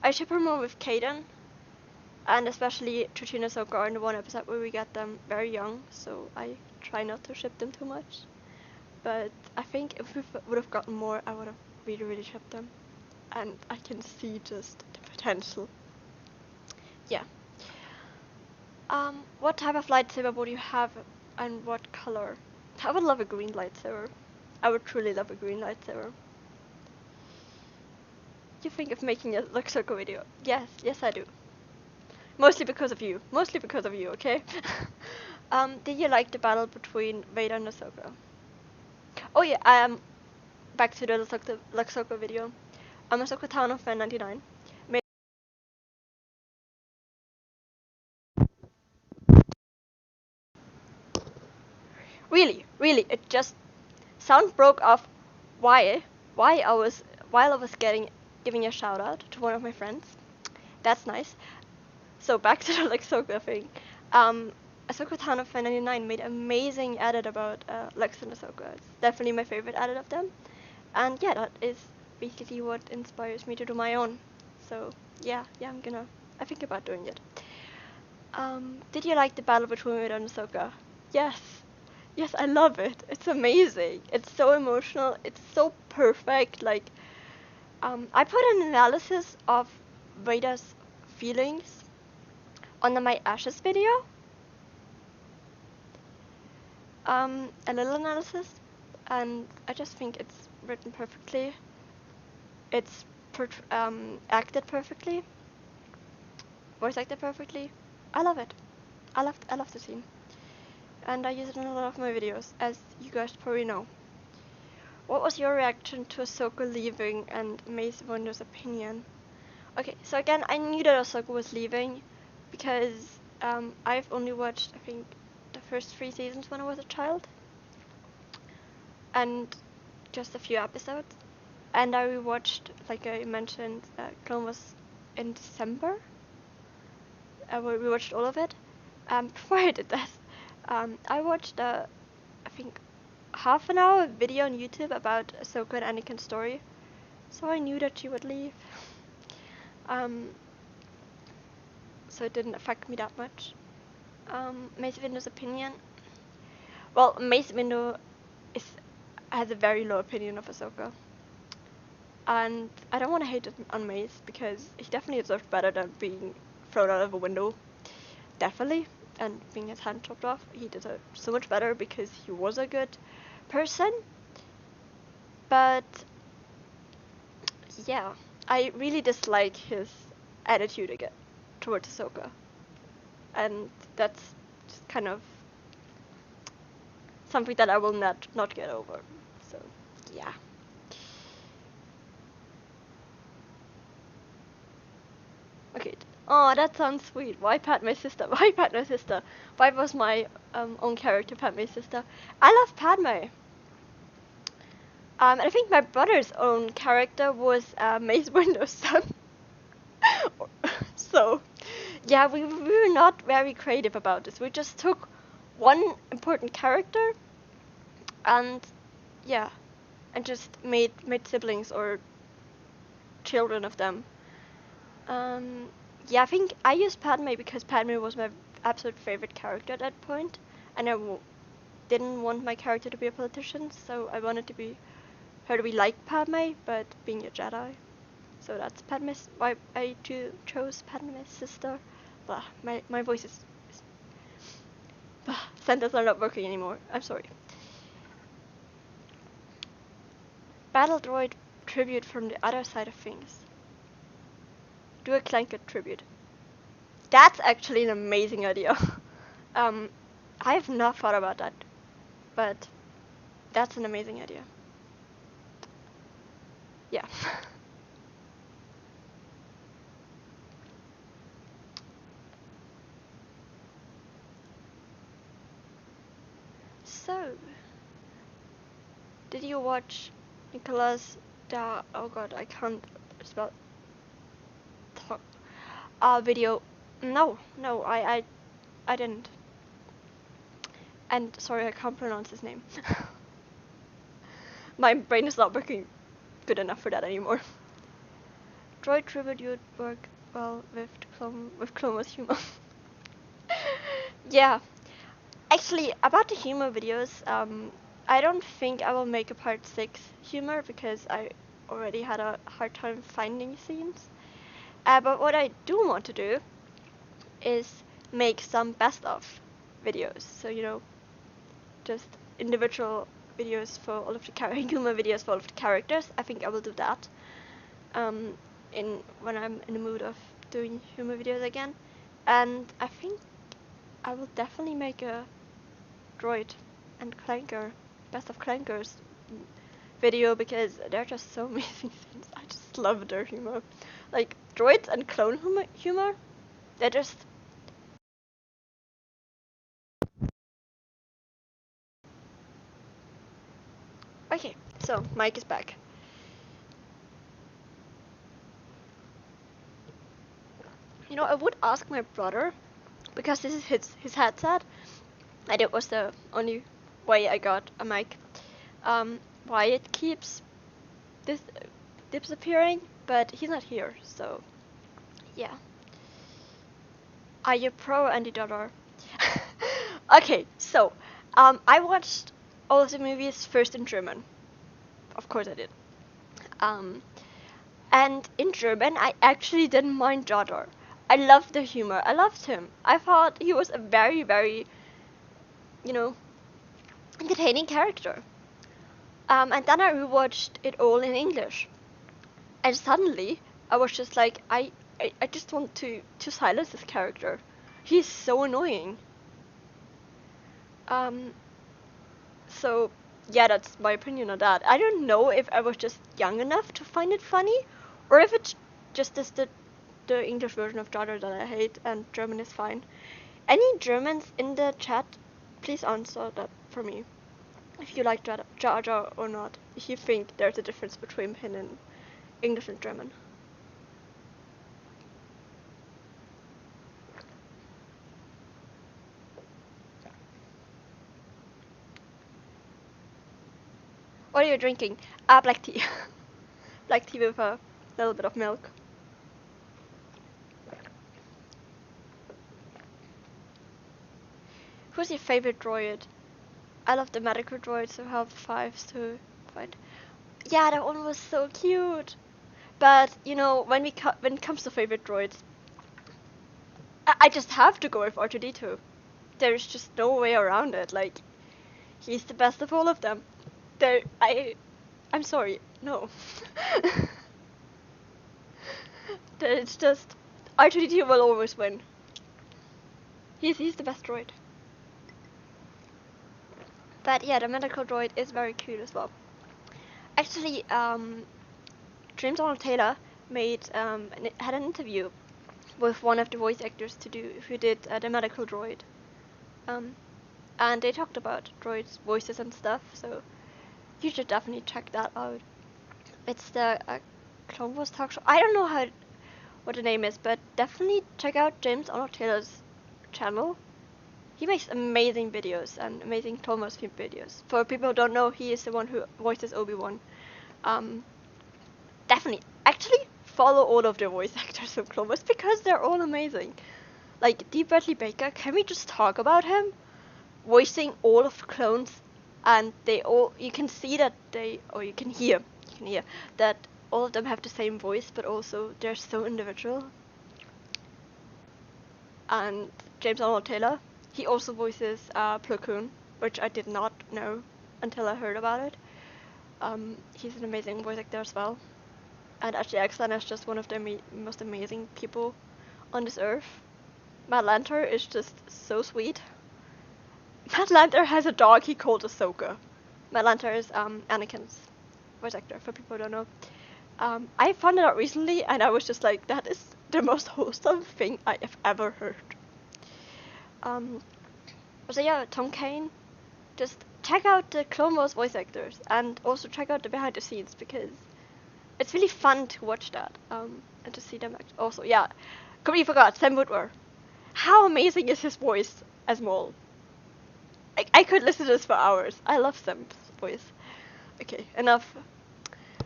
I ship her more with Kaden, and especially Chuchi and Ahsoka are in the one episode where we get them very young, so I try not to ship them too much. But I think if we would have gotten more, I would have really, really shipped them. And I can see just the potential. Yeah. What type of lightsaber would you have, and what color? I would love a green lightsaber. I would truly love a green lightsaber. You think of making a Luxorco video? Yes I do. Mostly because of you. Okay? Did you like the battle between Vader and Ahsoka? Oh yeah, back to the Luxorco video. Ahsoka Tano fan 99. Really, really, it just sound broke off why I was while I was giving a shout out to one of my friends. That's nice. So back to the Ahsoka thing. Ahsoka Tano Fan 99 made amazing edit about Lex and Ahsoka. It's definitely my favorite edit of them. And yeah, that is basically what inspires me to do my own. So yeah, I think about doing it. Did you like the battle between Vader and Ahsoka? Yes. Yes, I love it. It's amazing. It's so emotional. It's so perfect. Like, I put an analysis of Vader's feelings on my Ashes video. A little analysis, and I just think it's written perfectly. It's acted perfectly, voice acted perfectly. I love it. I love the scene, and I use it in a lot of my videos, as you guys probably know. What was your reaction to Ahsoka leaving and Mace Windu's opinion? Okay, so again, I knew that Ahsoka was leaving because I've only watched, I think, the first 3 seasons when I was a child, and just a few episodes. And I rewatched, like I mentioned, Clone Wars in December. I rewatched all of it. Before I did this, I watched I think half an hour video on YouTube about Ahsoka and Anakin's story, so I knew that she would leave. So it didn't affect me that much. Mace Windu's opinion. Well, Mace Windu has a very low opinion of Ahsoka, and I don't want to hate it on Mace because he definitely deserved better than being thrown out of a window. Definitely, and being his hand chopped off, he deserved so much better because he was a good person. But yeah, I really dislike his attitude again towards Ahsoka, and that's just kind of something that I will not get over. So yeah. Okay. Oh, that sounds sweet. Why Padme's sister? Why Padme's sister? Why was my own character Padme's sister? I love Padme. And I think my brother's own character was Mace Windu's son. So, yeah, we were not very creative about this. We just took one important character and, yeah, and just made siblings or children of them. Yeah, I think I used Padme because Padme was my absolute favorite character at that point, and I didn't want my character to be a politician, so I wanted her to be like Padme, but being a Jedi. So that's Padme's why I chose Padme's sister. Blah, my voice is sentences are not working anymore. I'm sorry. Battle droid tribute from the other side of things. Do a Clanket tribute. That's actually an amazing idea. I have not thought about that, but that's an amazing idea. Yeah. So, did you watch Nicholas da? Oh God, I can't spell. Talk. Video. No, I didn't. And sorry, I can't pronounce his name. My brain is not working good enough for that anymore. Droid tribute would work well with Clone Wars humor. Yeah, actually, about the humor videos, I don't think I will make a part 6 humor because I already had a hard time finding scenes. But what I do want to do is make some best of videos. So, just individual videos for all of the humor videos for all of the characters. I think I will do that when I'm in the mood of doing humor videos again. And I think I will definitely make a Droid and Clanker, best of Clankers video because they're just so amazing things. I just love their humor. Like droids and clone humor, they're just So, Mike is back. You know, I would ask my brother, because this is his headset, and it was the only way I got a mic, why it keeps this disappearing, but he's not here, so yeah. Are you pro anti-daughter? Okay, so I watched all of the movies first in German. Of course I did. Um, and in German, I actually didn't mind Jodor. I loved the humor. I loved him. I thought he was a very, very, you know, entertaining character. And then I rewatched it all in English, and suddenly I was just like, I just want to silence this character. He's so annoying. Um, so yeah, that's my opinion on that. I don't know if I was just young enough to find it funny, or if it's just is the English version of Jar Jar that I hate, and German is fine. Any Germans in the chat, please answer that for me. If you like Jar Jar or not. If you think there's a difference between him and English and German. What are you drinking? Black tea. Black tea with a little bit of milk. Who's your favorite droid? I love the medical droids who have fives to find. Yeah, that one was so cute. But you know, when it comes to favorite droids, I just have to go with R2D2. There's just no way around it. Like, he's the best of all of them. I'm sorry, no. It's just R2D2 will always win. He's the best droid. But yeah, the medical droid is very cute as well. Actually, James Arnold Taylor had an interview with one of the voice actors who did the medical droid, and they talked about droids' voices and stuff. So you should definitely check that out. It's the Clone Wars talk show. I don't know what the name is, but definitely check out James Arnold Taylor's channel. He makes amazing videos and amazing Clone Wars themed videos. For people who don't know, he is the one who voices Obi-Wan. Definitely, actually follow all of the voice actors from Clone Wars because they're all amazing. Like D. Bradley Baker, can we just talk about him? Voicing all of the clones, and you can see that you can hear that all of them have the same voice, but also they're so individual. And James Arnold Taylor, he also voices Plo Koon, which I did not know until I heard about it. He's an amazing voice actor as well. And Ashley Eckstein is just one of the most amazing people on this earth. Matt Lanter is just so sweet. Matt Lanter has a dog he called Ahsoka. Matt Lanter is Anakin's voice actor, for people who don't know. I found it out recently, and I was just like, that is the most wholesome thing I have ever heard. So yeah, Tom Kane, just check out the Clone Wars voice actors, and also check out the behind the scenes, because it's really fun to watch that, and to see them also. Yeah, completely forgot, Sam Witwer. How amazing is his voice as Maul? I could listen to this for hours. I love Sam's voice. Okay, enough.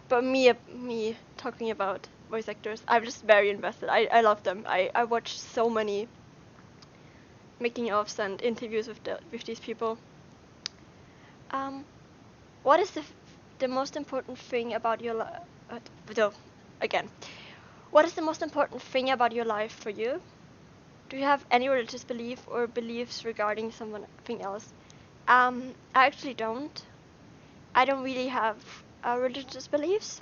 But me talking about voice actors, I'm just very invested. I love them. I watched so many making ofs and interviews with these people. What is the most important thing about your life? Again, what is the most important thing about your life for you? Do you have any religious belief or beliefs regarding something else? I actually don't. I don't really have religious beliefs,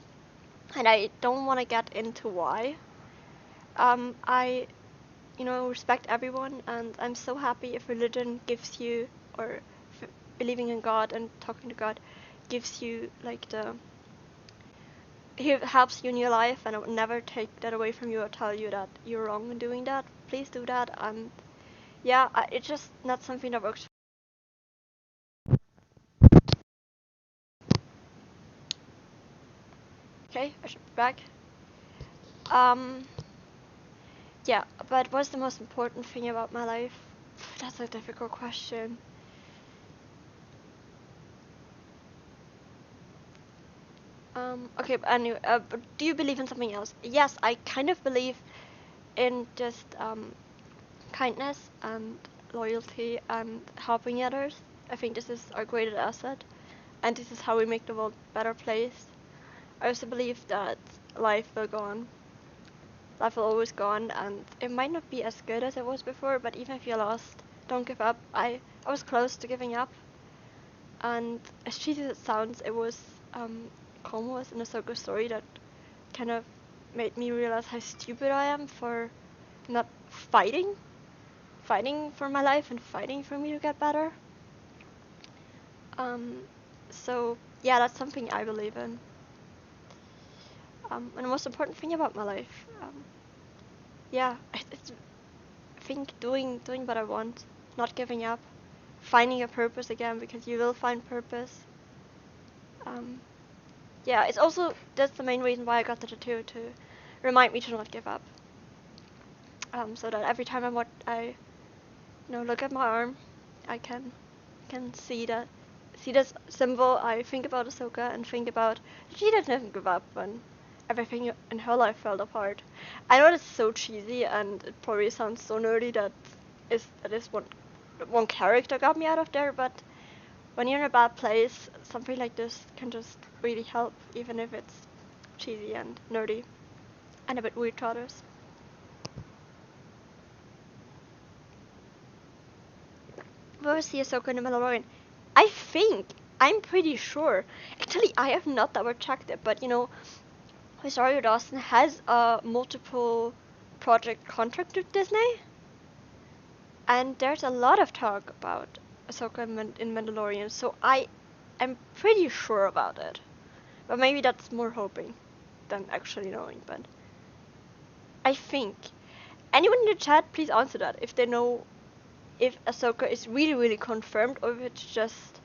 and I don't want to get into why. I, respect everyone, and I'm so happy if religion gives you, or believing in God and talking to God gives you like it helps you in your life, and I would never take that away from you or tell you that you're wrong in doing that. Please do that, and yeah, it's just not something that works. Okay, I should be back. Um, yeah, but what's the most important thing about my life? That's a difficult question. Okay, but anyway, but do you believe in something else? Yes, I kind of believe in just kindness and loyalty and helping others. I think this is our greatest asset, and this is how we make the world a better place. I also believe that life will go on. Life will always go on, and it might not be as good as it was before, but even if you're lost, don't give up. I was close to giving up, and as cheesy as it sounds, it was Como in Ahsoka's story that kind of made me realize how stupid I am for not fighting for my life and fighting for me to get better. Um, so yeah, that's something I believe in. And the most important thing about my life, yeah, it's I think doing what I want, not giving up, finding a purpose again because you will find purpose. Um, yeah, it's also that's the main reason why I got the tattoo to remind me to not give up. So that every time I look at my arm, I can see this symbol. I think about Ahsoka and think about she didn't give up when everything in her life fell apart. I know it's so cheesy and it probably sounds so nerdy that is one character got me out of there, but when you're in a bad place, something like this can just really help, even if it's cheesy and nerdy and a bit weird to others. Where is the Ahsoka in the Mandalorian? I think, I'm pretty sure. Actually, I have not double checked it, but Rosario Dawson has a multiple project contract with Disney, and there's a lot of talk about Ahsoka in Mandalorian, so I am pretty sure about it. But maybe that's more hoping than actually knowing, but I think. Anyone in the chat, please answer that if they know if Ahsoka is really, really confirmed or if it's just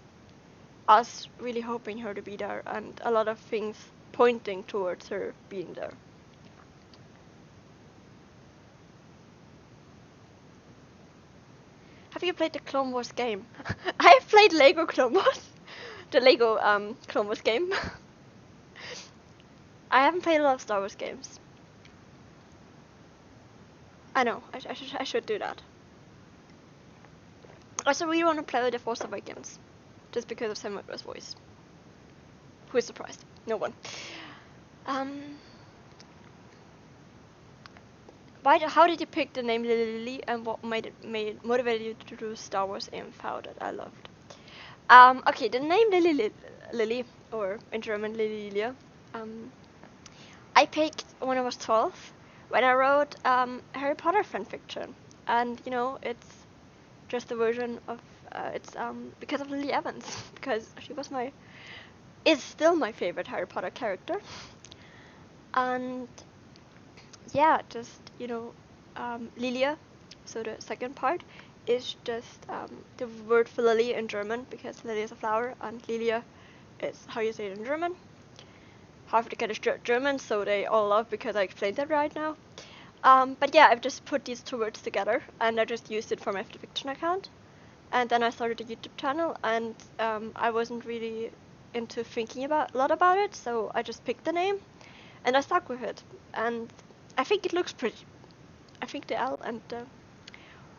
us really hoping her to be there and a lot of things pointing towards her being there. Have you played the Clone Wars game? I have played Lego Clone Wars. The Lego Clone Wars game. I haven't played a lot of Star Wars games. I know, I should do that. I also really want to play the Force Awakens. Just because of Sam Witwer's voice. Who is surprised? No one. How did you pick the name Lily and what motivated you to do Star Wars info that I loved? Okay, the name Lily, or in German Lilia, I picked when I was 12 when I wrote Harry Potter fanfiction, and it's just a version of it's because of Lily Evans because she was is still my favorite Harry Potter character, and yeah, just Lilia. So the second part is just the word for lily in German because lily is a flower and Lilia is how you say it in German. Half the kid is German, so they all love because I explained it right now. But yeah, I've just put these two words together and I just used it for my fiction account. And then I started a YouTube channel and I wasn't really into thinking a lot about it, so I just picked the name and I stuck with it. And I think it looks pretty. I think the L and the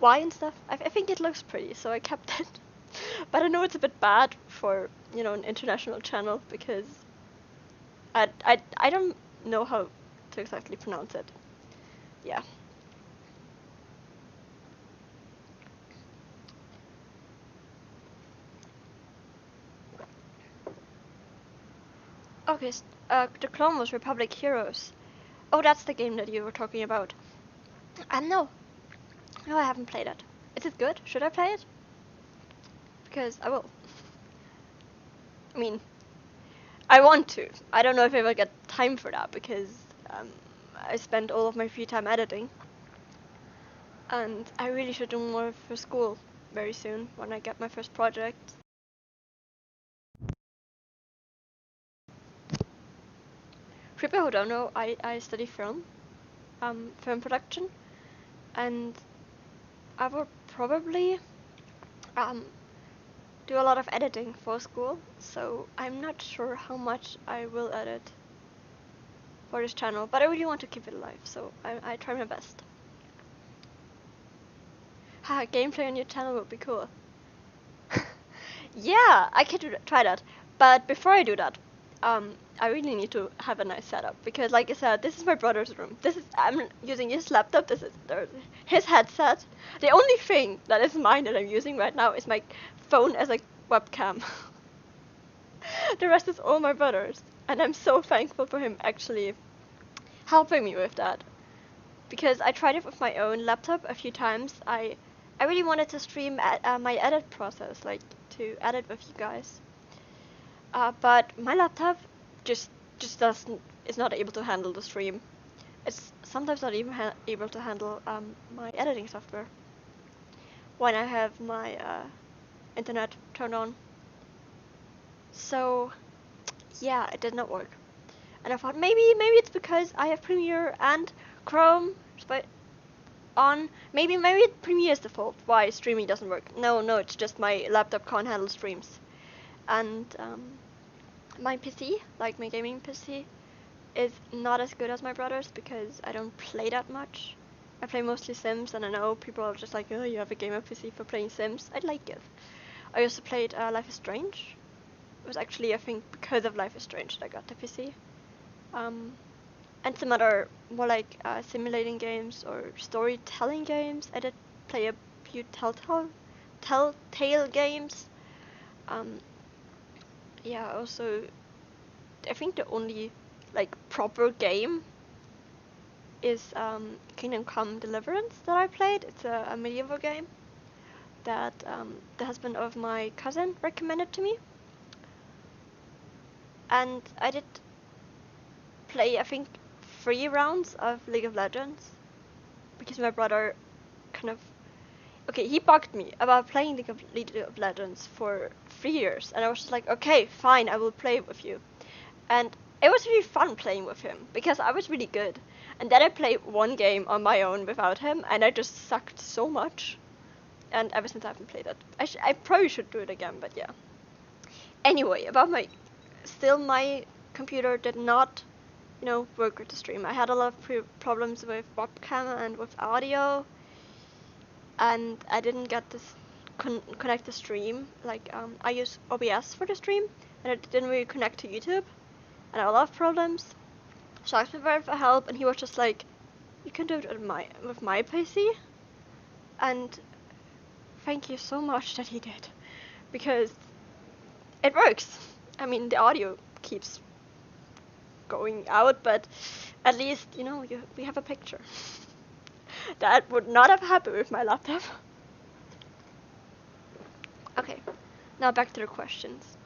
Y and stuff, I think it looks pretty, so I kept it. But I know it's a bit bad for, an international channel because I don't know how to exactly pronounce it. Yeah. Okay, the Clone Wars Republic Heroes. Oh, that's the game that you were talking about. No. No, I haven't played it. Is it good? Should I play it? Because I will. I mean, I want to. I don't know if I will get time for that because I spend all of my free time editing. And I really should do more for school very soon when I get my first project. For people who don't know, I study film, film production, and I will probably um, do a lot of editing for school, so I'm not sure how much I will edit for this channel, but I really want to keep it alive, so I try my best. Haha, gameplay on your channel would be cool. Yeah, I could try that, but before I do that, I really need to have a nice setup, because like I said, this is my brother's room. I'm using his laptop, this is his headset. The only thing that is mine that I'm using right now is my phone as a webcam. The rest is all my brother's, and I'm so thankful for him actually helping me with that. Because I tried it with my own laptop a few times. I really wanted to stream my edit process, like to edit with you guys. But my laptop just doesn't is not able to handle the stream. It's sometimes not even able to handle my editing software when I have my internet turned on. So yeah, it did not work. And I thought maybe it's because I have Premiere and Chrome on. Maybe Premiere is the fault why streaming doesn't work. No, it's just my laptop can't handle streams. And my PC, like my gaming PC, is not as good as my brother's because I don't play that much. I play mostly Sims, and I know people are just like, oh, you have a gamer PC for playing Sims. I like it. I also played Life is Strange. It was actually, I think, because of Life is Strange that I got the PC. And some other more like simulating games or storytelling games. I did play a few Telltale games. Yeah, also, I think the only like proper game is Kingdom Come Deliverance that I played. It's a medieval game that the husband of my cousin recommended to me. And I did play, I think, 3 rounds of League of Legends because my brother kind of he bugged me about playing League of Legends for 3 years, and I was just like, okay, fine, I will play with you. And it was really fun playing with him because I was really good. And then I played one game on my own without him, and I just sucked so much. And ever since I haven't played it. I probably should do it again, but yeah. Anyway, about my computer did not, work with the stream. I had a lot of problems with webcam and with audio, and I didn't get this connect the stream. Like I use OBS for the stream, and it didn't really connect to YouTube, and I had a lot of problems. So I asked my brother for help, and he was just like, "You can do it with my PC," and thank you so much that he did, because it works. I mean, the audio keeps going out, but at least we have a picture. That would not have happened with my laptop. Okay, now back to the questions.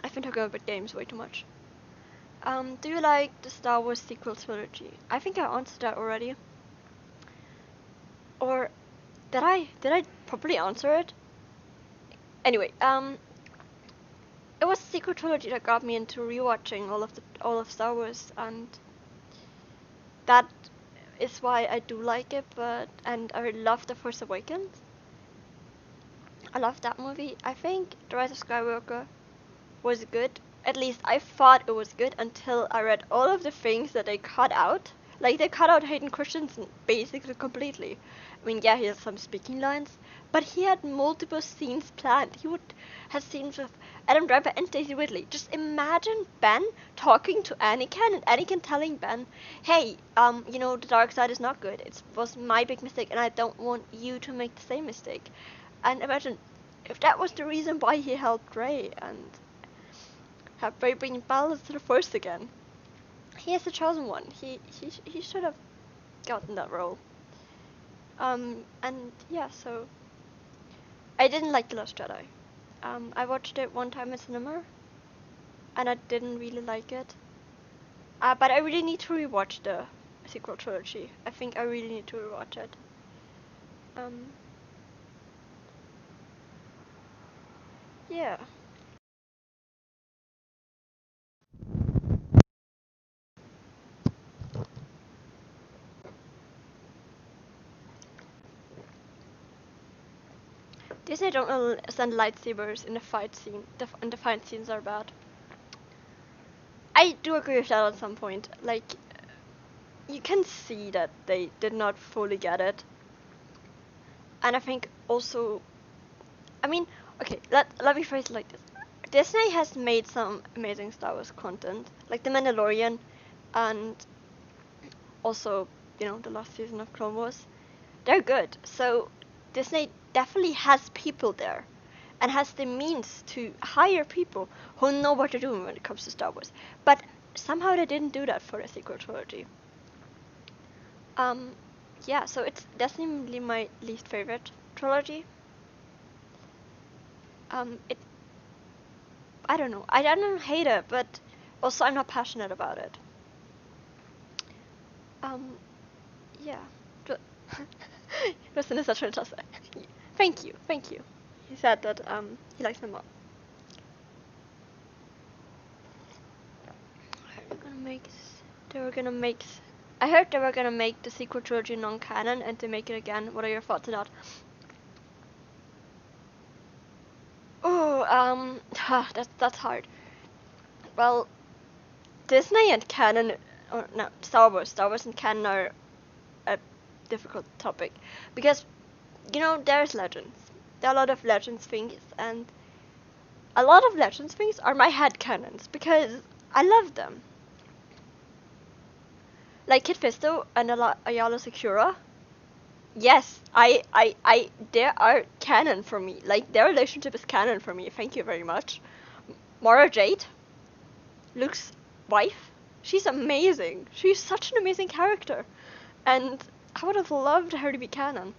I've been talking about games way too much. Do you like the Star Wars sequel trilogy? I think I answered that already. Or did I properly answer it? Anyway, it was the sequel trilogy that got me into rewatching all of Star Wars, and that is why I do like it. And I love The Force Awakens. I love that movie. I think The Rise of Skywalker was good. At least I thought it was good until I read all of the things that they cut out. Like, they cut out Hayden Christensen basically completely. I mean, yeah, he has some speaking lines, but he had multiple scenes planned. He would have scenes with Adam Driver and Daisy Ridley. Just imagine Ben talking to Anakin, and Anakin telling Ben, hey, the dark side is not good. It was my big mistake, and I don't want you to make the same mistake. And imagine if that was the reason why he helped Rey and have Rey bring balance to the Force again. He is the chosen one. He should have gotten that role. And yeah, so I didn't like The Last Jedi. I watched it one time in cinema, and I didn't really like it. But I really need to rewatch the sequel trilogy. I think I really need to rewatch it. Yeah. Disney don't send lightsabers in the fight scene. And the fight scenes are bad. I do agree with that on some point. Like, you can see that they did not fully get it. And I think also, I mean, okay, let me phrase it like this. Disney has made some amazing Star Wars content, like The Mandalorian, and also, the last season of Clone Wars. They're good. So Disney definitely has people there, and has the means to hire people who know what they're doing when it comes to Star Wars. But somehow they didn't do that for the sequel trilogy. Yeah, so it's definitely my least favorite trilogy. It, I don't know. I don't hate it, but also I'm not passionate about it. Yeah. Listen, is such a fantastic. Thank you. He said that he likes them all. They were gonna make. I heard they were gonna make the sequel trilogy non-canon and to make it again. What are your thoughts on that? Oh, that's hard. Well, Disney and canon, or no, Star Wars and canon are a difficult topic because there's legends. There are a lot of legends things, and a lot of legends things are my head canons because I love them. Like Kit Fisto and Ayala Secura. Yes, they are canon for me. Like, their relationship is canon for me. Thank you very much. Mara Jade, Luke's wife. She's amazing. She's such an amazing character. And I would have loved her to be canon.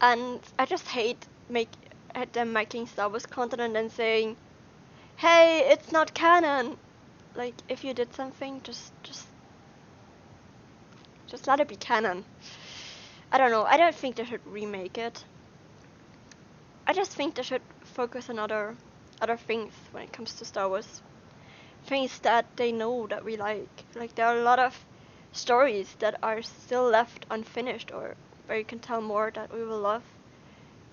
And I just hate them making Star Wars content and then saying, hey, it's not canon. Like, if you did something, just let it be canon. I don't know. I don't think they should remake it. I just think they should focus on other things when it comes to Star Wars. Things that they know that we like. Like, there are a lot of stories that are still left unfinished, or where you can tell more that we will love.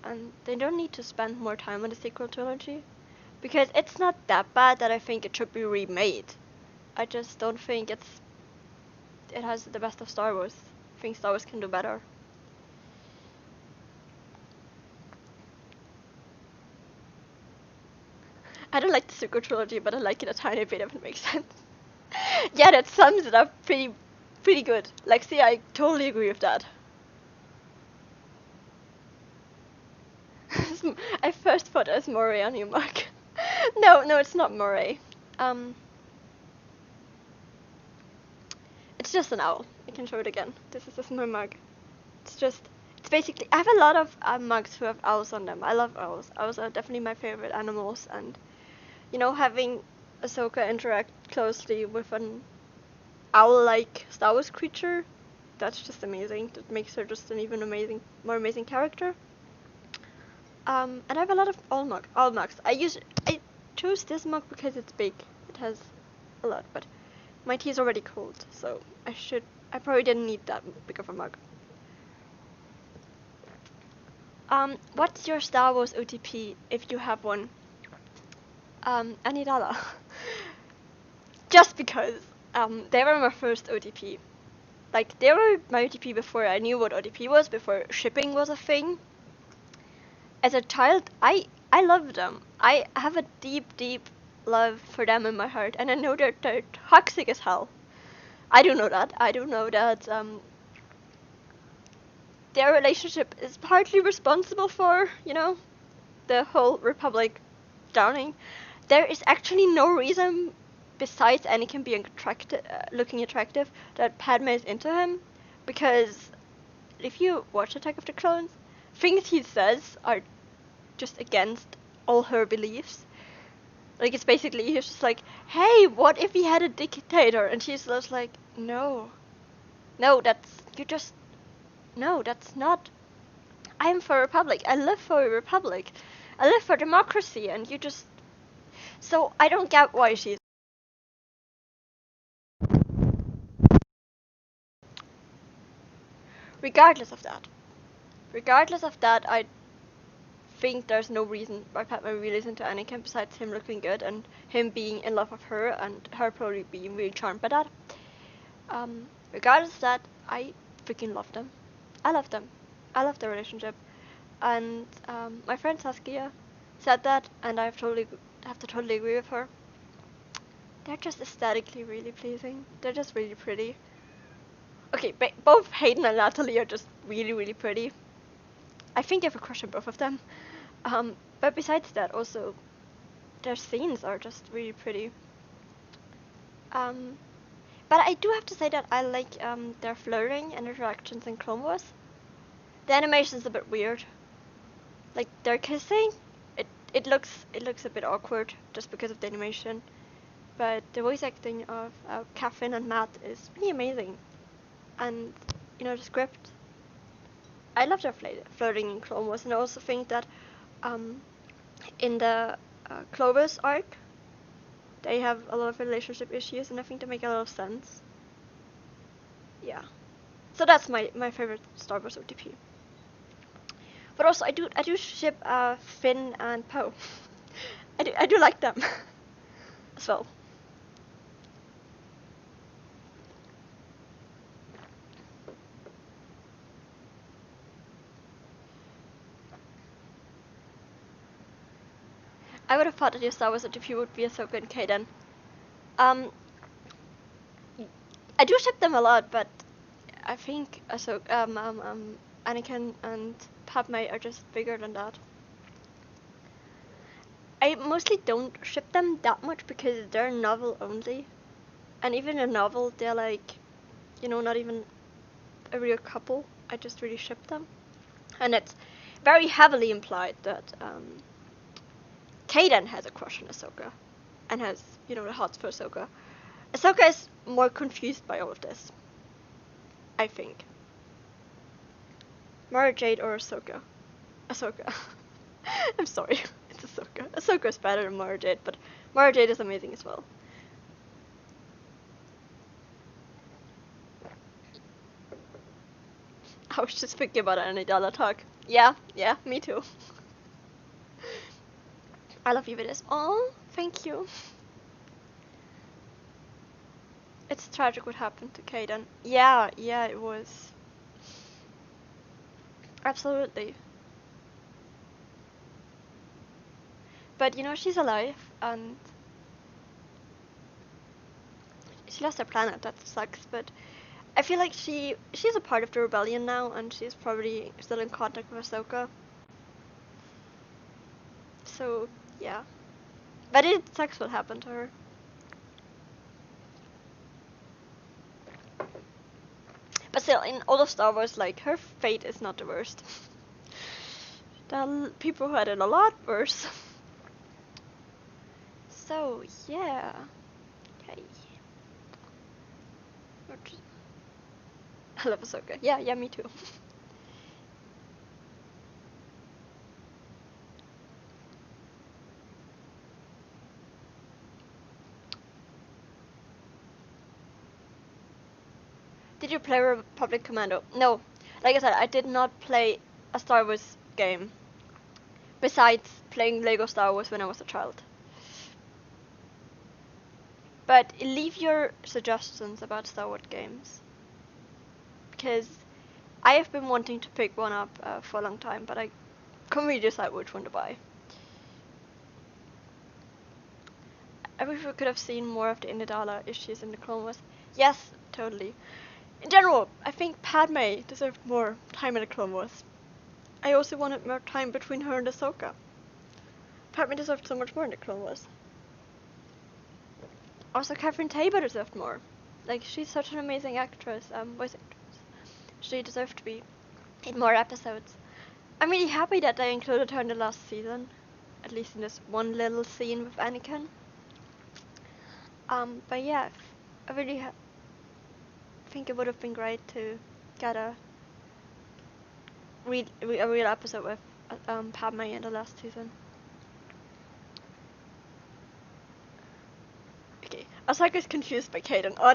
And they don't need to spend more time on the sequel trilogy, because it's not that bad that I think it should be remade. I just don't think it has the best of Star Wars. I think Star Wars can do better. I don't like the sequel trilogy, but I like it a tiny bit if it makes sense. Yeah, that sums it up pretty good. Lexi, I totally agree with that. I first thought it was Moray on your mug. No, it's not Moray. It's just an owl. I can show it again. This is my mug. It's basically, I have a lot of mugs who have owls on them. I love owls. Owls are definitely my favorite animals, and having Ahsoka interact closely with an owl-like Star Wars creature, that's just amazing. That makes her just an even more amazing character. And I have a lot of owl mugs. I chose this mug because it's big. It has a lot, but my tea is already cold, so I probably didn't need that big of a mug. What's your Star Wars OTP if you have one? Anidala. Just because they were my first OTP. Like, they were my OTP before I knew what OTP was, before shipping was a thing. As a child, I love them. I have a deep love for them in my heart, and I know that they're toxic as hell. I do know that. I do know that their relationship is partly responsible for, the whole Republic drowning. There is actually no reason, besides Anakin being looking attractive, that Padme is into him, because if you watch Attack of the Clones, things he says are just against all her beliefs. Like, it's basically, he's just like, hey, what if he had a dictator? And she's just like, no, that's not. I'm for a republic. I live for a republic. I live for democracy, and you just. So I don't get why she's. Regardless of that, think there's no reason why Padme really isn't into Anakin besides him looking good and him being in love with her and her probably being really charmed by that. Regardless of that, I freaking love them. I love them. I love their relationship. And my friend Saskia said that, and I have to totally agree with her. They're just aesthetically really pleasing. They're just really pretty. Okay, both Hayden and Natalie are just really, really pretty. I think I have a crush on both of them. But besides that, also, their scenes are just really pretty. But I do have to say that I like their flirting and interactions in Clone Wars. The animation's a bit weird. Like their kissing, it looks a bit awkward just because of the animation. But the voice acting of Catherine and Matt is really amazing. And the script. I love their flirting in Clone Wars, and I also think that in the Clovis arc, they have a lot of relationship issues, and I think they make a lot of sense. Yeah. So that's my favorite Star Wars OTP. But also I do ship Finn and Poe. I do like them as well. I would have thought that your Star Wars OTP would be Ahsoka and Kaden. I do ship them a lot, but I think Anakin and Padme are just bigger than that. I mostly don't ship them that much because they're novel only. And even in a novel, they're like, not even a real couple. I just really ship them. And it's very heavily implied that Kaden has a crush on Ahsoka. And has, the hearts for Ahsoka. Ahsoka is more confused by all of this. I think. Mara Jade or Ahsoka? Ahsoka. I'm sorry. It's Ahsoka. Ahsoka is better than Mara Jade, but Mara Jade is amazing as well. I was just thinking about Anidala talk. Yeah, me too. I love you for this. Oh, thank you. It's tragic what happened to Kaden. Yeah, it was. Absolutely. But she's alive, and she lost her planet. That sucks. But I feel like she's a part of the rebellion now, and she's probably still in contact with Ahsoka. So yeah, but it sucks what happened to her. But still, in all of Star Wars, like her fate is not the worst. There are people who had it a lot worse. So yeah. Okay. I love Ahsoka. Yeah, me too. Did you play Republic Commando? No. Like I said, I did not play a Star Wars game. Besides playing Lego Star Wars when I was a child. But leave your suggestions about Star Wars games. Because I have been wanting to pick one up for a long time, but I couldn't really decide which one to buy. I wish we could have seen more of the Inidala issues in the Clone Wars. Yes, totally. In general, I think Padme deserved more time in the Clone Wars. I also wanted more time between her and Ahsoka. Padme deserved so much more in the Clone Wars. Also, Catherine Tabor deserved more. Like, she's such an amazing actress, voice actress. She deserved to be in more episodes. I'm really happy that they included her in the last season. At least in this one little scene with Anakin. But yeah, I really think it would have been great to get a real episode with Padme in the last season. Okay, Ahsoka's confused by Kaden. Oh,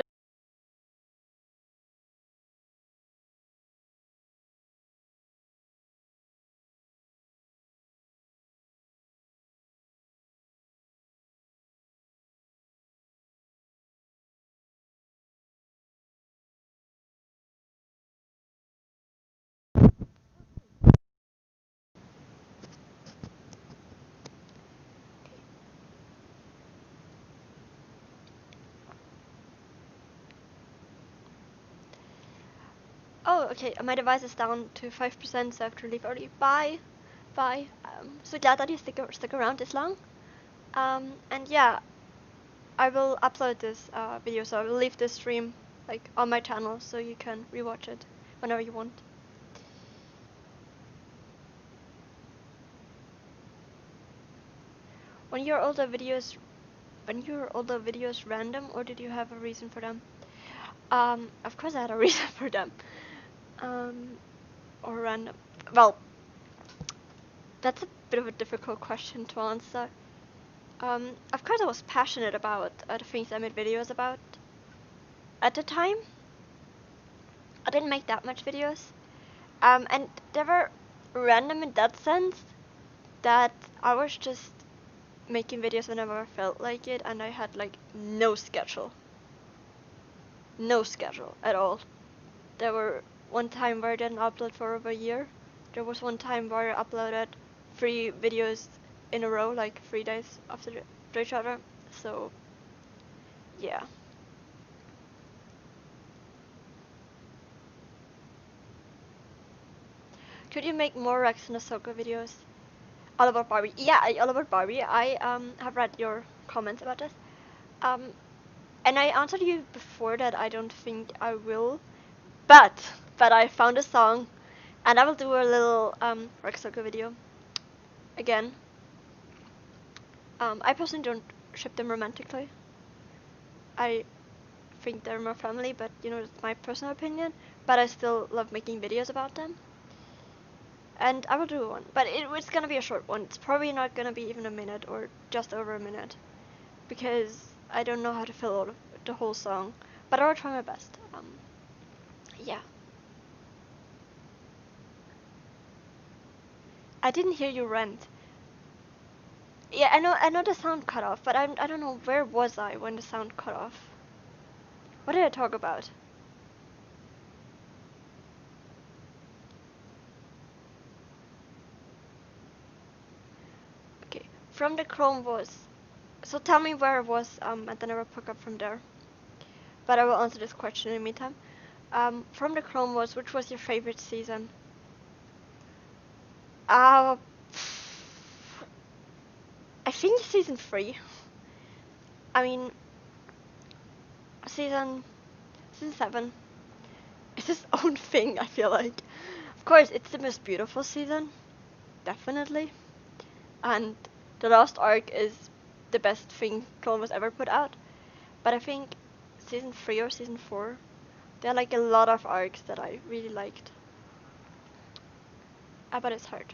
Oh, okay. My device is down to 5%, so I have to leave early. Bye. Bye. So glad that you stick around this long. And yeah, I will upload this video, so I will leave this stream like on my channel, so you can rewatch it whenever you want. When your older videos random, or did you have a reason for them? Of course I had a reason for them. Or random. Well, that's a bit of a difficult question to answer. Of course I was passionate about the things I made videos about. At the time, I didn't make that much videos. And they were random in that sense that I was just making videos whenever I felt like it, and I had like no schedule. No schedule at all. There were one time where I didn't upload for over a year. There was one time where I uploaded 3 videos in a row, like 3 days after each other. So, yeah. Could you make more Rex and Ahsoka videos? All about Barbie. Yeah, all about Barbie. I have read your comments about this. And I answered you before that I don't think I will, but I found a song, and I will do a little Rex Ahsoka video again. I personally don't ship them romantically. I think they're more family, but you know, it's my personal opinion. But I still love making videos about them. And I will do one, but it's gonna be a short one. It's probably not gonna be even a minute or just over a minute, because I don't know how to fill out the whole song. But I will try my best. Yeah. I didn't hear you rant. Yeah, I know the sound cut off, but I don't know where was I when the sound cut off. What did I talk about? Okay, from the Chrome was. So tell me where it was, and then I will pick up from there. But I will answer this question in the meantime. From the Chrome was, which was your favorite season? I think season 3. I mean, season 7 is its own thing, I feel like. Of course, it's the most beautiful season, definitely. And the last arc is the best thing Clone Wars ever put out. But I think season 3 or season 4, there are like a lot of arcs that I really liked. But it's hard.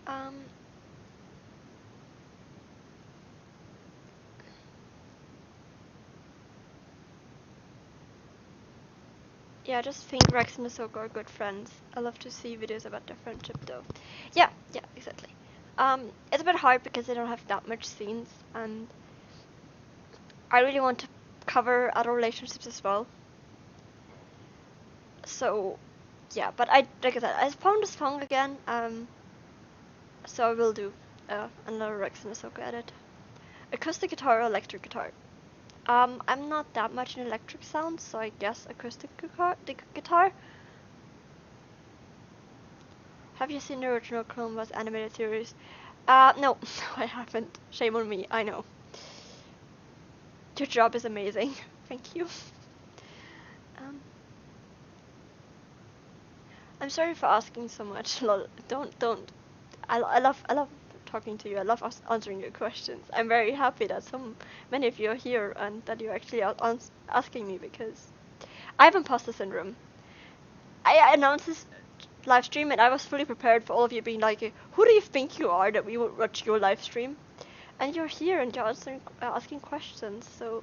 Um, yeah, I just think Rex and Ahsoka are good friends. I love to see videos about their friendship though. Yeah, exactly. It's a bit hard because they don't have that much scenes, and I really want to cover other relationships as well. So, yeah, but like I said, I found the song again, so I will do another Rex and Ahsoka edit. Acoustic guitar or electric guitar? I'm not that much in electric sounds, so I guess acoustic guitar. Have you seen the original Clone Wars animated series? No, I haven't. Shame on me, I know. Your job is amazing. Thank you. Um, I'm sorry for asking so much. Lol. Don't. I love talking to you. I love answering your questions. I'm very happy that so many of you are here and that you're actually asking me, because I have imposter syndrome. I announced this live stream and I was fully prepared for all of you being like, who do you think you are that we would watch your live stream? And you're here and you're asking questions, so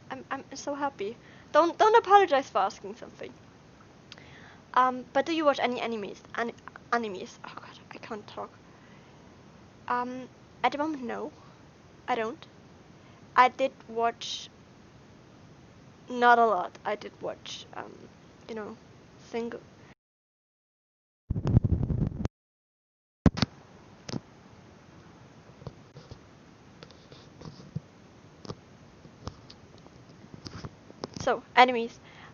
I'm so happy. Don't apologize for asking something. But do you watch any animes? Animes? Oh god, I can't talk. At the moment, no, I don't. I did watch, not a lot. I did watch, you know, single. So, animes.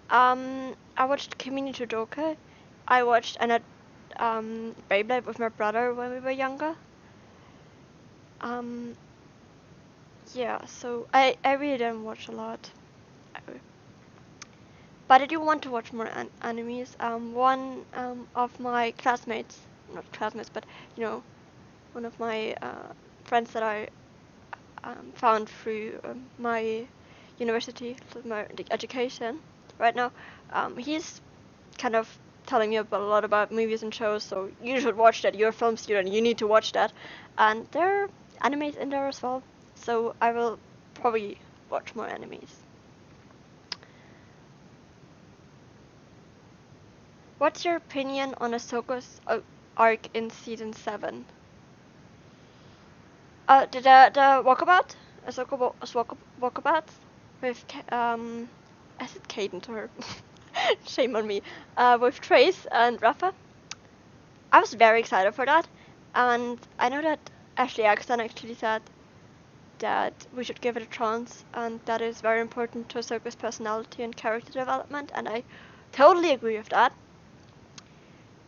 I watched Kimi no Todoke. I watched Beyblade with my brother when we were younger. Um, yeah, so I really didn't watch a lot. But I do want to watch more animes. One of my classmates, not classmates, but you know, one of my friends that I found through my university, my education right now, he's kind of telling me about a lot about movies and shows, so you should watch that. You're a film student, you need to watch that. And there are animes in there as well, so I will probably watch more animes. What's your opinion on Ahsoka's arc in season 7? The walkabout? Ahsoka walkabout? With, I said Caden to her. Shame on me. With Trace and Rafa. I was very excited for that. And I know that Ashley Axton actually said that we should give it a chance, and that is very important to Ahsoka's personality and character development, and I totally agree with that.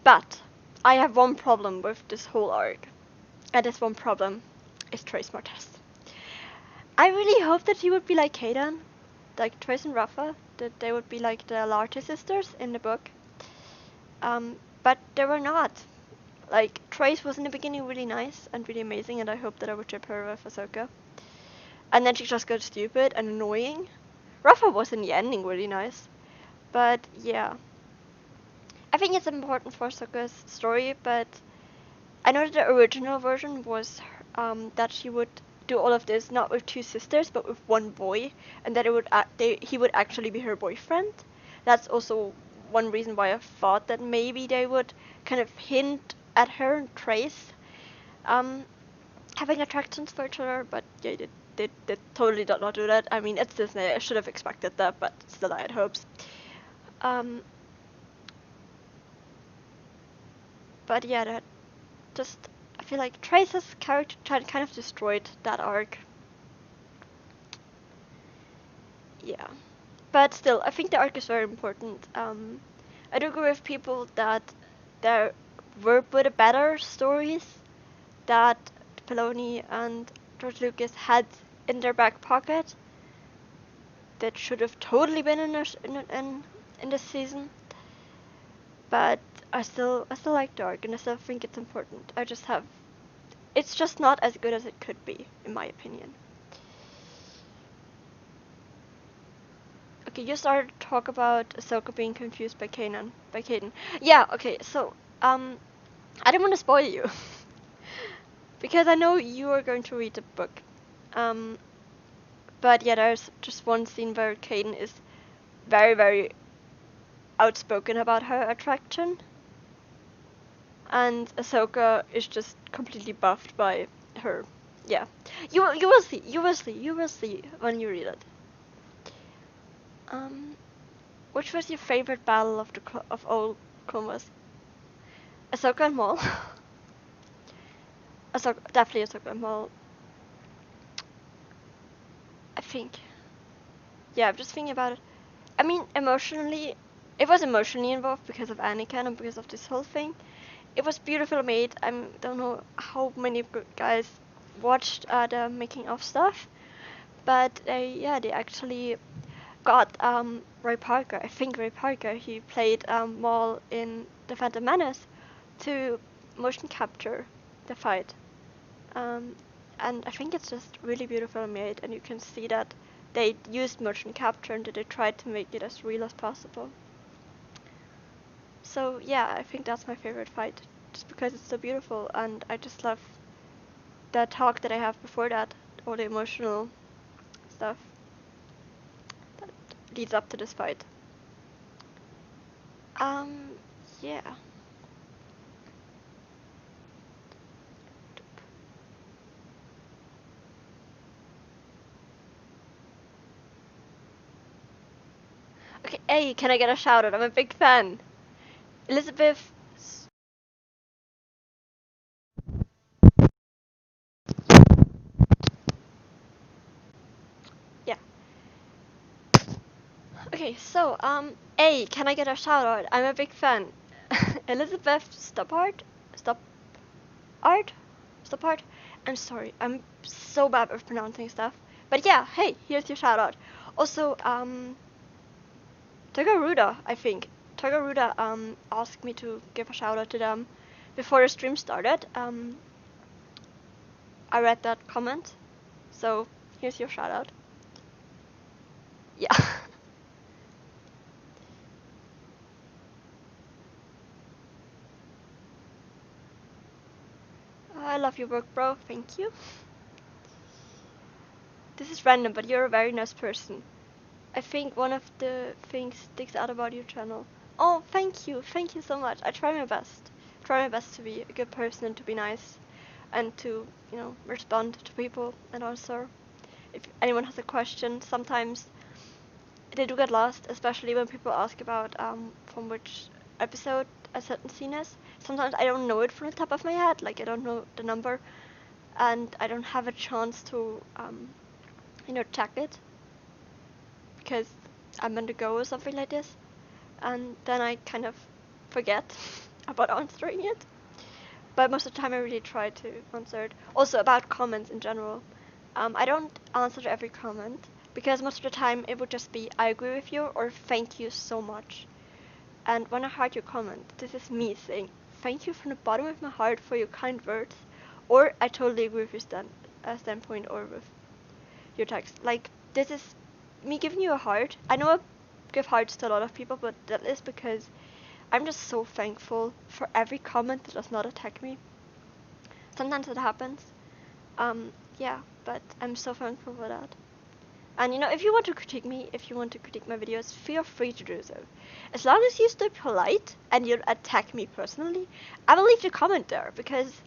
But I have one problem with this whole arc, and this one problem is Trace Martez. I really hope that he would be like Kaden, like Trace and Rafa, that they would be like the Larty sisters in the book. But they were not. Like, Trace was in the beginning really nice and really amazing, and I hope that I would ship her with Ahsoka. And then she just got stupid and annoying. Rafa was in the ending really nice. But yeah. I think it's important for Ahsoka's story, but I know that the original version was that she would do all of this not with two sisters but with one boy, and that he would actually be her boyfriend. That's also one reason why I thought that maybe they would kind of hint at her and Trace having attractions for each other, but yeah, they totally did not do that. I mean, it's Disney. I should have expected that, but still I had hopes. Um, but yeah, that just I feel like Trace's character kind of destroyed that arc. Yeah, but still, I think the arc is very important. I do agree with people that there were better stories that Filoni and George Lucas had in their back pocket that should have totally been in this season. But I still like the arc, and I still think it's important. It's just not as good as it could be, in my opinion. Okay, you started to talk about Ahsoka being confused by Kaden. Yeah, okay, so, I don't want to spoil you. Because I know you are going to read the book. Um, but yeah, there's just one scene where Kaden is very, very outspoken about her attraction. And Ahsoka is just completely buffed by her. Yeah. You will see, you will see when you read it. Um, which was your favorite battle of of all Clone Wars? Ahsoka and Maul. Definitely Ahsoka and Maul. I think. Yeah, I'm just thinking about it. I mean, emotionally, it was emotionally involved because of Anakin and because of this whole thing. It was beautifully made. I don't know how many guys watched the making of stuff, but they actually got Ray Parker. I think Ray Parker. He played Maul in The Phantom Menace to motion capture the fight. Um, and I think it's just really beautifully made, and you can see that they used motion capture and that they tried to make it as real as possible. So yeah, I think that's my favorite fight, just because it's so beautiful, and I just love the talk that I have before that, all the emotional stuff that leads up to this fight. Um, yeah. Okay, hey, can I get a shout out? I'm a big fan. Elizabeth. Yeah. Okay, so, A, can I get a shout out? I'm a big fan. Elizabeth Stoppard? Stoppard? Stoppard? I'm sorry, I'm so bad at pronouncing stuff. But yeah, hey, here's your shout out. Also, Togaruda, I think. Togaruda, asked me to give a shout out to them before the stream started. I read that comment, so here's your shout out. Yeah. I love your work, bro. Thank you. This is random, but you're a very nice person. I think one of the things sticks out about your channel. Oh, thank you. Thank you so much. I try my best. Try my best to be a good person and to be nice and to, respond to people. And also, if anyone has a question, sometimes they do get lost, especially when people ask about from which episode a certain scene is. Sometimes I don't know it from the top of my head, like I don't know the number, and I don't have a chance to, check it because I'm on the go or something like this, and then I kind of forget about answering it. But most of the time I really try to answer it. Also about comments in general. I don't answer to every comment because most of the time it would just be I agree with you or thank you so much. And when I heard your comment, this is me saying thank you from the bottom of my heart for your kind words, or I totally agree with your standpoint or with your text. Like, this is me giving you a heart. I know I give hearts to a lot of people, but that is because I'm just so thankful for every comment that does not attack me. Sometimes it happens. Yeah, but I'm so thankful for that. And if you want to critique me, if you want to critique my videos, feel free to do so. As long as you stay polite and you attack me personally, I will leave the comment there because,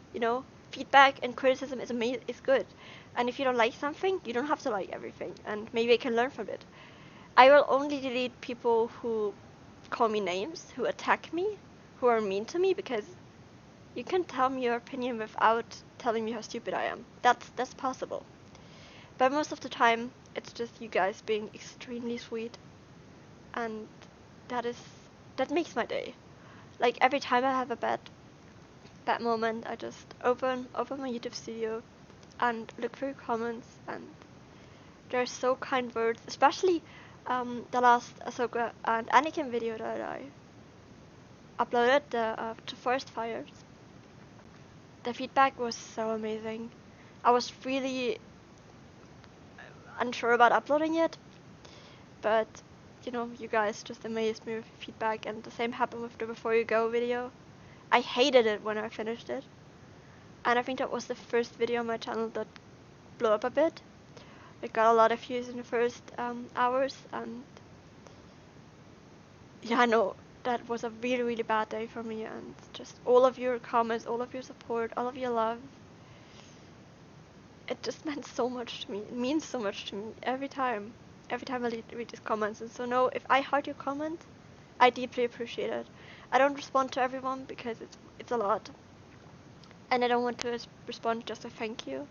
feedback and criticism is good. And if you don't like something, you don't have to like everything. And maybe I can learn from it. I will only delete people who call me names, who attack me, who are mean to me, because you can tell me your opinion without telling me how stupid I am. That's possible. But most of the time, it's just you guys being extremely sweet, and that makes my day. Like every time I have a bad moment, I just open my YouTube studio and look through comments, and they're so kind words, especially the last Ahsoka and Anakin video that I uploaded, the forest fires. The feedback was so amazing. I was really unsure about uploading it, but you guys just amazed me with feedback, and the same happened with the Before You Go video. I hated it when I finished it, and I think that was the first video on my channel that blew up a bit. It got a lot of views in the first hours, and yeah, I know that was a really, really bad day for me, and just all of your comments, all of your support, all of your love, it just meant so much to me. It means so much to me every time I read these comments. And so no, if I heard your comment, I deeply appreciate it. I don't respond to everyone because it's a lot, and I don't want to respond just a thank you.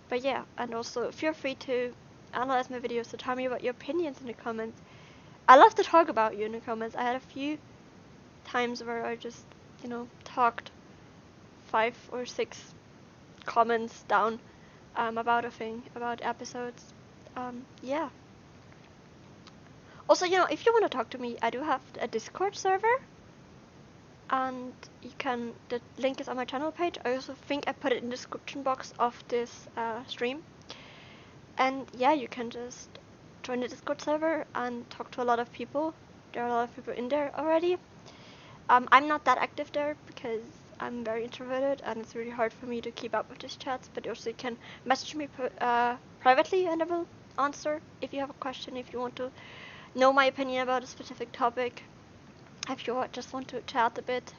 But yeah, and also feel free to analyze my videos, to tell me about your opinions in the comments. I love to talk about you in the comments. I had a few times where I just, talked 5 or 6 comments down about a thing, about episodes. Yeah. Also, if you want to talk to me, I do have a Discord server, and the link is on my channel page. I also think I put it in the description box of this stream. And yeah, you can just join the Discord server and talk to a lot of people. There are a lot of people in there already. I'm not that active there because I'm very introverted and it's really hard for me to keep up with these chats, but also you can message me privately and I will answer if you have a question, if you want to know my opinion about a specific topic, if you just want to chat a bit.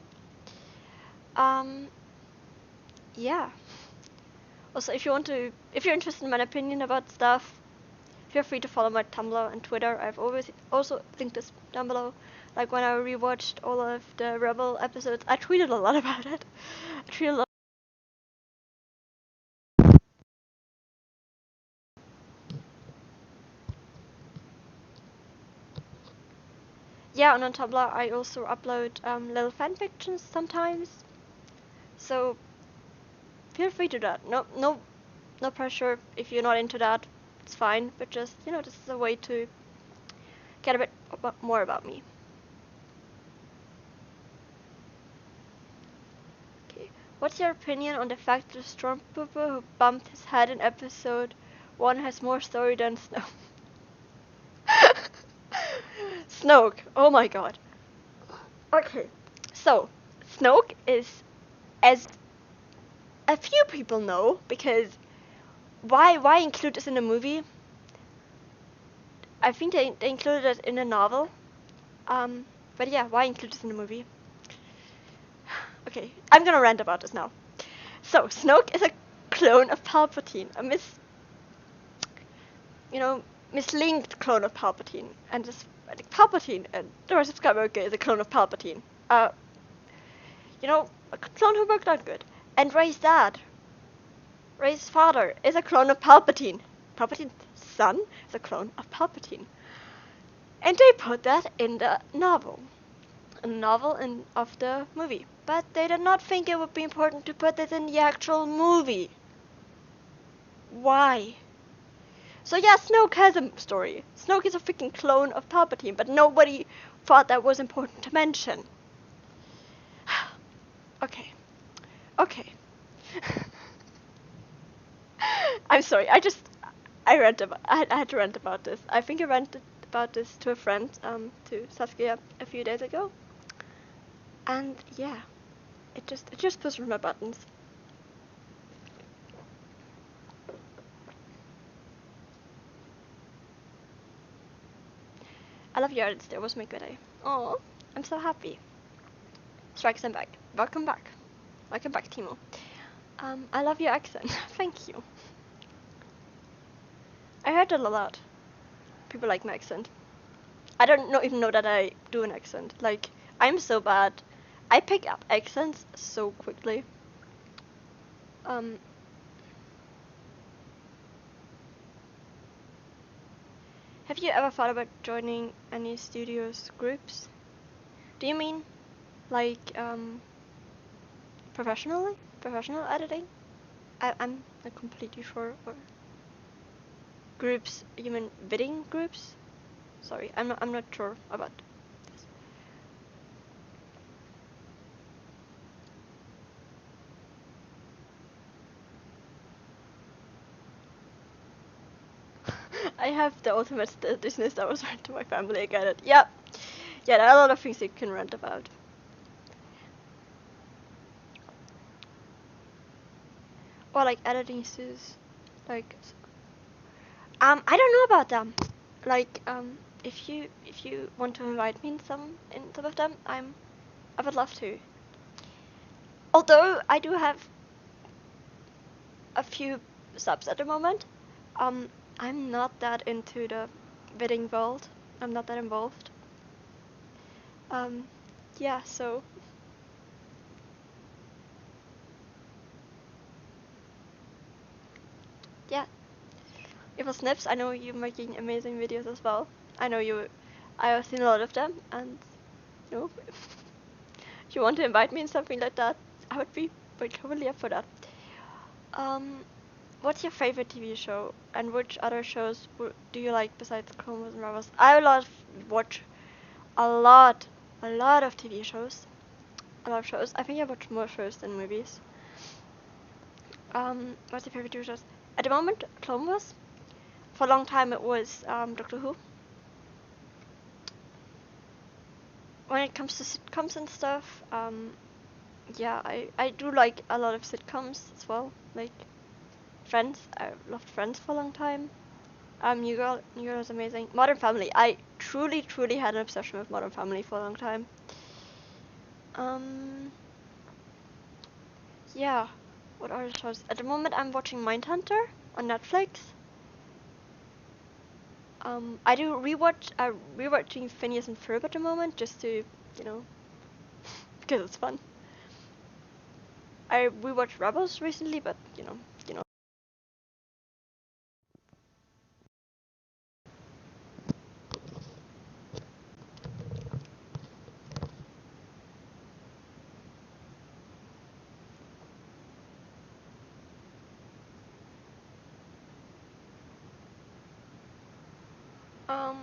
Yeah. Also, if you're interested in my opinion about stuff, feel free to follow my Tumblr and Twitter. I've always also linked this down below. Like when I rewatched all of the Rebel episodes, I tweeted a lot about it. I tweeted a lot. Yeah, and on Tumblr I also upload little fan fictions sometimes. So feel free to that. No pressure. If you're not into that, it's fine. But just this is a way to get a bit more about me. Okay. What's your opinion on the fact that the stormtrooper who bumped his head in episode 1 has more story than Snoke? Snoke. Oh my god. Okay. So, Snoke is, as a few people know, because why include this in the movie? I think they included it in a novel. But yeah, why include this in the movie? Okay, I'm gonna rant about this now. So, Snoke is a clone of Palpatine, a mislinked clone of Palpatine, and this Palpatine and the Rise of Skywalker is a clone of Palpatine. A clone who worked out good. And Rey's dad, Rey's father, is a clone of Palpatine. Palpatine's son is a clone of Palpatine. And they put that in the novel. Of the movie. But they did not think it would be important to put this in the actual movie. Why? So yeah, Snoke has a story. Snoke is a freaking clone of Palpatine, but nobody thought that was important to mention. Okay. I'm sorry. I had to rant about this. I think I ranted about this to a friend, to Saskia a few days ago. And yeah, it just pushed my buttons. I love your edits. There was my good day. Oh, I'm so happy. Strikes, I'm back. Welcome back. Welcome back, Timo. I love your accent. Thank you. I heard it a lot. People like my accent. I don't even know that I do an accent. Like, I'm so bad. I pick up accents so quickly. Have you ever thought about joining any studios groups? Do you mean like professional editing? I'm not completely sure. Or groups? You mean bidding groups? Sorry, I'm not sure about this. I have the ultimate Disney Star Wars rant to my family. I get it. Yeah, there are a lot of things you can rant about. Or like editing issues, like I don't know about them. Like if you want to invite me in some of them, I would love to. Although I do have a few subs at the moment, I'm not that into the bidding world. I'm not that involved. Yeah, so yeah. If it snips, I know you're making amazing videos as well. I know you. I have seen a lot of them, and if you want to invite me in something like that, I would be totally up for that. What's your favorite TV show, and which other shows do you like besides Clone Wars and Rebels? I watch a lot of TV shows. A lot of shows. I think I watch more shows than movies. What's your favorite TV shows? At the moment, Clone Wars. For a long time, it was Doctor Who. When it comes to sitcoms and stuff, yeah, I do like a lot of sitcoms as well. Like Friends. I loved Friends for a long time. New Girl is amazing. Modern Family. I truly had an obsession with Modern Family for a long time. Yeah. What are the shows? At the moment, I'm watching Mindhunter on Netflix. I do rewatching Phineas and Ferb at the moment, just to, because it's fun. I rewatched Rebels recently, but you know. Um,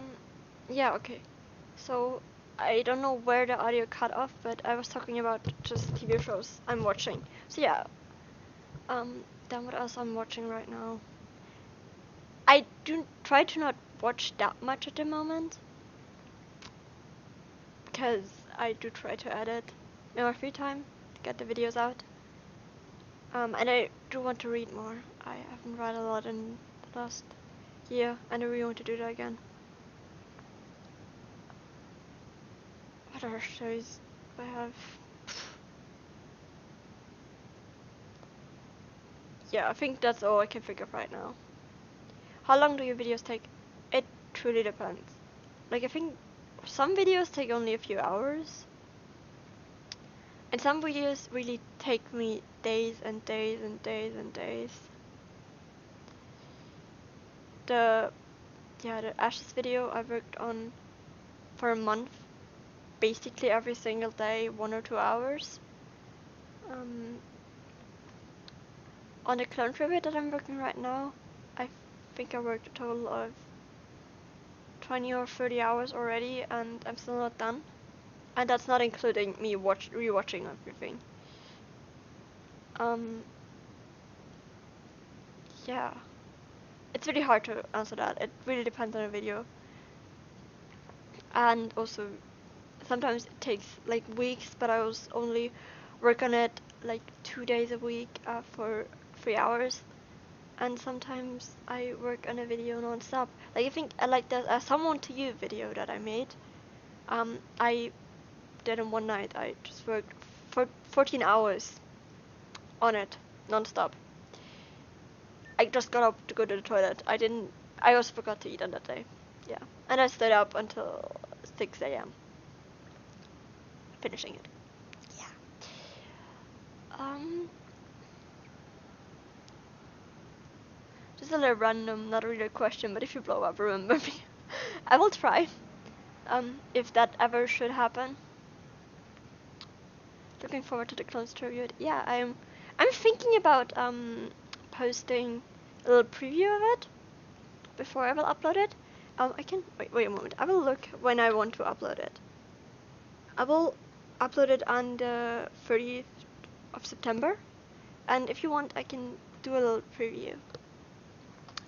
yeah, okay. So, I don't know where the audio cut off, but I was talking about just TV shows I'm watching. So yeah, then what else I'm watching right now? I do try to not watch that much at the moment, because I do try to edit in my free time to get the videos out. And I do want to read more. I haven't read a lot in the last year, and I really want to do that again. What other shows do I have? Yeah, I think that's all I can think of right now. How long do your videos take? It truly depends. Like, I think some videos take only a few hours, and some videos really take me days and days and days and days. The Ashes video I worked on for a month, basically every single day, 1 or 2 hours. On the clone tribute that I'm working right now, I think I worked a total of 20 or 30 hours already, and I'm still not done. And that's not including me rewatching everything. Yeah. It's really hard to answer that. It really depends on the video. And also, sometimes it takes like weeks, but I was only work on it like 2 days a week for 3 hours. And sometimes I work on a video non-stop. Like, I think I like that someone to you video that I made. I did in one night. I just worked for 14 hours on it non-stop. I just got up to go to the toilet. I also forgot to eat on that day. Yeah. And I stayed up until 6 a.m. finishing it. Yeah. Just a little random, not really a question, but if you blow up, remember me. I will try. If that ever should happen. Looking forward to the close tribute. Yeah, I'm thinking about posting a little preview of it before I will upload it. I can wait a moment. I will look when I want to upload it. I will upload it on the 30th of September, and if you want, I can do a little preview.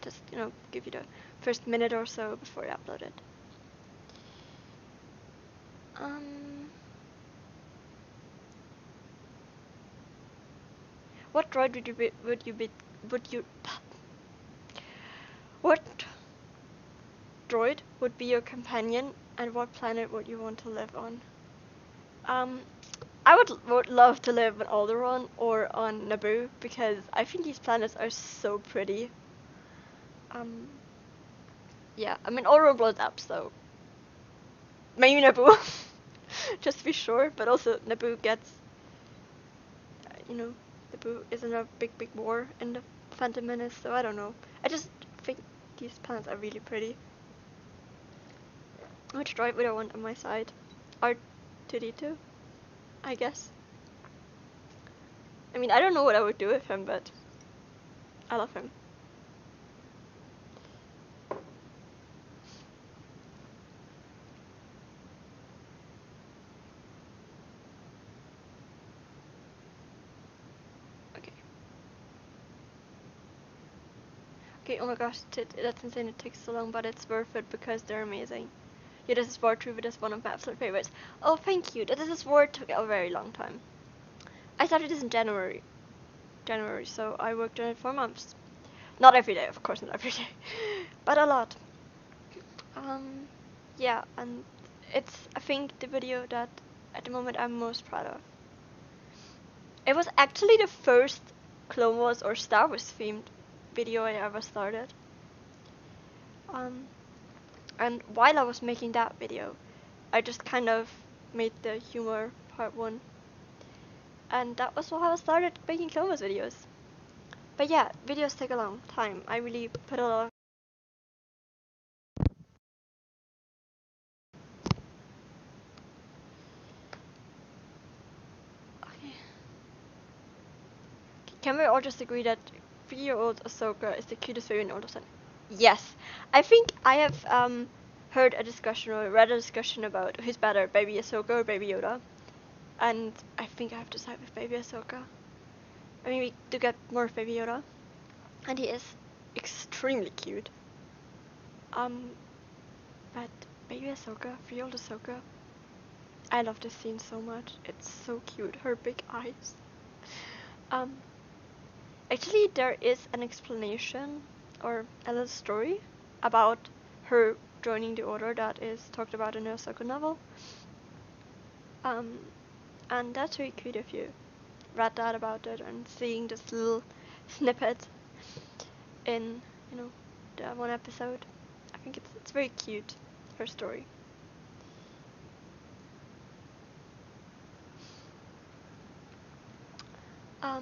Just give you the first minute or so before I upload it. What droid what droid would be your companion, and what planet would you want to live on? I would love to live on Alderaan or on Naboo, because I think these planets are so pretty. Yeah, I mean Alderaan blows up, so maybe Naboo, just to be sure. But also Naboo gets, Naboo is in a big war in the Phantom Menace, so I don't know. I just think these planets are really pretty. Which droid would I want on my side? R2D2, I guess. I mean, I don't know what I would do with him, but I love him. Okay, oh my gosh, that's insane it takes so long, but it's worth it because they're amazing. Yeah, this is War Tribute is one of my absolute favorites. Oh, thank you. This is War took a very long time. I started this in January, so I worked on it for months. Not every day, of course not every day, but a lot. Yeah, and it's, I think, the video that at the moment I'm most proud of. It was actually the first Clone Wars or Star Wars themed video I ever started. And while I was making that video, I just kind of made the humor part one. And that was how I started making Clone Wars videos. But yeah, videos take a long time. I really put a lot of okay. Can we all just agree that 3-year-old Ahsoka is the cutest baby in all of time? Yes. I think I have heard a discussion or read a discussion about who's better, Baby Ahsoka or Baby Yoda. And I think I have to side with Baby Ahsoka. I mean, we do get more of Baby Yoda, and he is extremely cute. But Baby Ahsoka, 3-year-old Ahsoka, I love this scene so much. It's so cute, her big eyes. Actually, there is an explanation or a little story about her joining the Order that is talked about in the Ahsoka novel. And that's really cute if you read that about it and seeing this little snippet in, the one episode. I think it's very cute, her story. I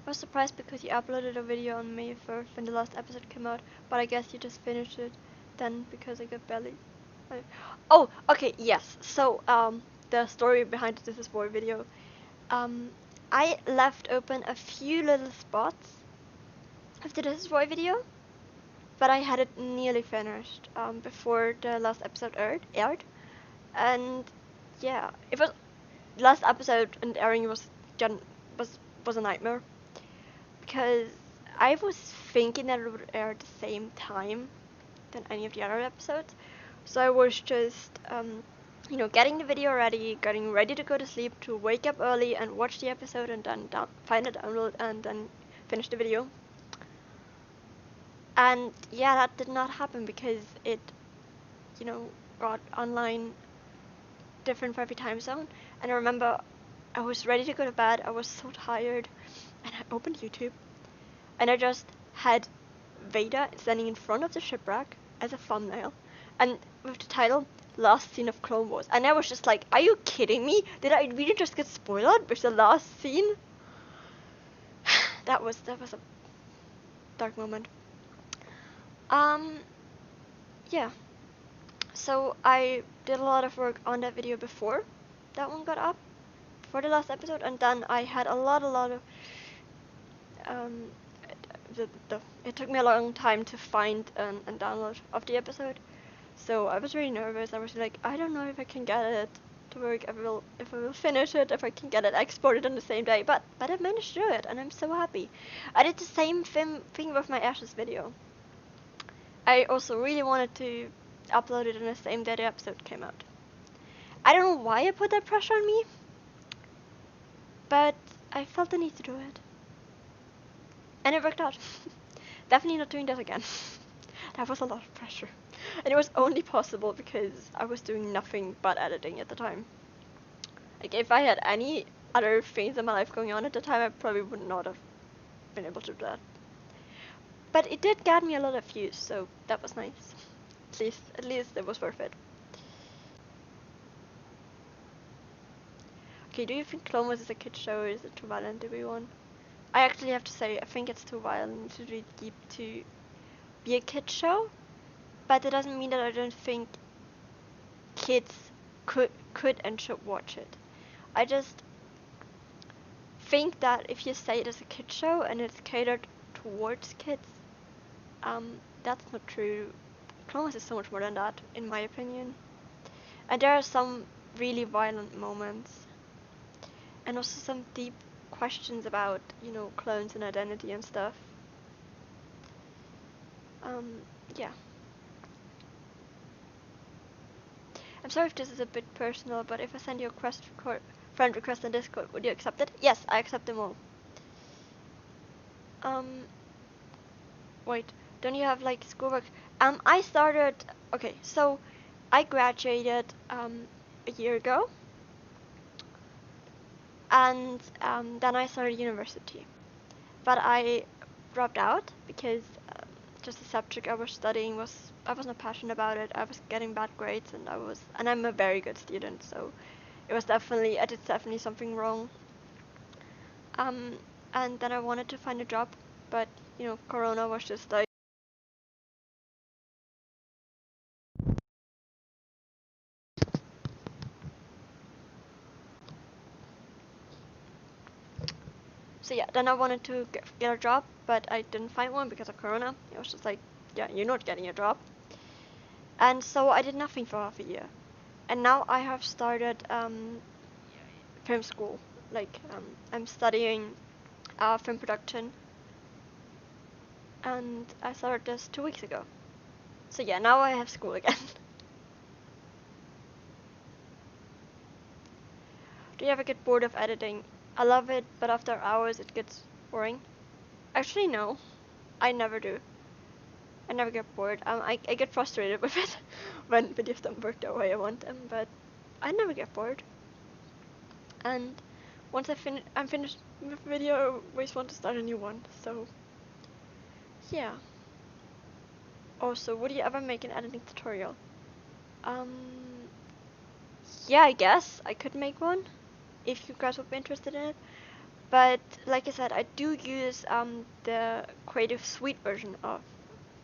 was surprised because you uploaded a video on May 4th when the last episode came out, but I guess you just finished it then because I got belly. Oh, okay, yes. So, the story behind the This Is War video. I left open a few little spots of the This Is War video, but I had it nearly finished before the last episode aired. And yeah, it was last episode and airing was a nightmare because I was thinking that it would air at the same time than any of the other episodes. So I was just, getting the video ready, getting ready to go to sleep, to wake up early and watch the episode and then find a download and then finish the video. And yeah, that did not happen because it, got online different for every time zone. And I remember I was ready to go to bed, I was so tired, and I opened YouTube and I just had Vader standing in front of the shipwreck as a thumbnail, and with the title "Last Scene of Clone Wars," and I was just like, "Are you kidding me? Did I really just get spoiled with the last scene?" that was a dark moment. Yeah. So I did a lot of work on that video before that one got up for the last episode, and then I had a lot of it took me a long time to find and download of the episode. So I was really nervous. I was like, I don't know if I can get it to work. If I will finish it, if I can get it exported on the same day. But I managed to do it, and I'm so happy. I did the same thing with my Ashes video. I also really wanted to upload it on the same day the episode came out. I don't know why I put that pressure on me, but I felt the need to do it. And it worked out. Definitely not doing that again. That was a lot of pressure. And it was only possible because I was doing nothing but editing at the time. Like, if I had any other things in my life going on at the time, I probably would not have been able to do that. But it did get me a lot of views, so that was nice. At least it was worth it. Okay, do you think Clone Wars is a kid show or is it too violent to be one? I actually have to say, I think it's too violent, too deep to be a kid show. But it doesn't mean that I don't think kids could and should watch it. I just think that if you say it is a kid show and it's catered towards kids, that's not true. Clone Wars is so much more than that, in my opinion. And there are some really violent moments, and also some deep questions about, clones and identity and stuff. Yeah. I'm sorry if this is a bit personal, but if I send you a friend request on Discord, would you accept it? Yes, I accept them all. Wait, don't you have like schoolwork? I started, okay, so I graduated a year ago, and then I started university. But I dropped out because just the subject I was studying I was not passionate about it. I was getting bad grades, and I'm a very good student, so I did definitely something wrong. And then I wanted to find a job, but Corona was just like. So yeah, then I wanted to get a job, but I didn't find one because of Corona. It was just like yeah, you're not getting a job. And so I did nothing for half a year. And now I have started film school. Like, I'm studying film production. And I started this 2 weeks ago. So yeah, now I have school again. Do you ever get bored of editing? I love it, but after hours it gets boring. Actually, no. I never do. I never get bored. I get frustrated with it when videos don't work the way I want them, but I never get bored. And once I'm finished with a video, I always want to start a new one. So yeah. Also, would you ever make an editing tutorial? Um, yeah, I guess I could make one if you guys would be interested in it. But like I said, I do use the Creative Suite version of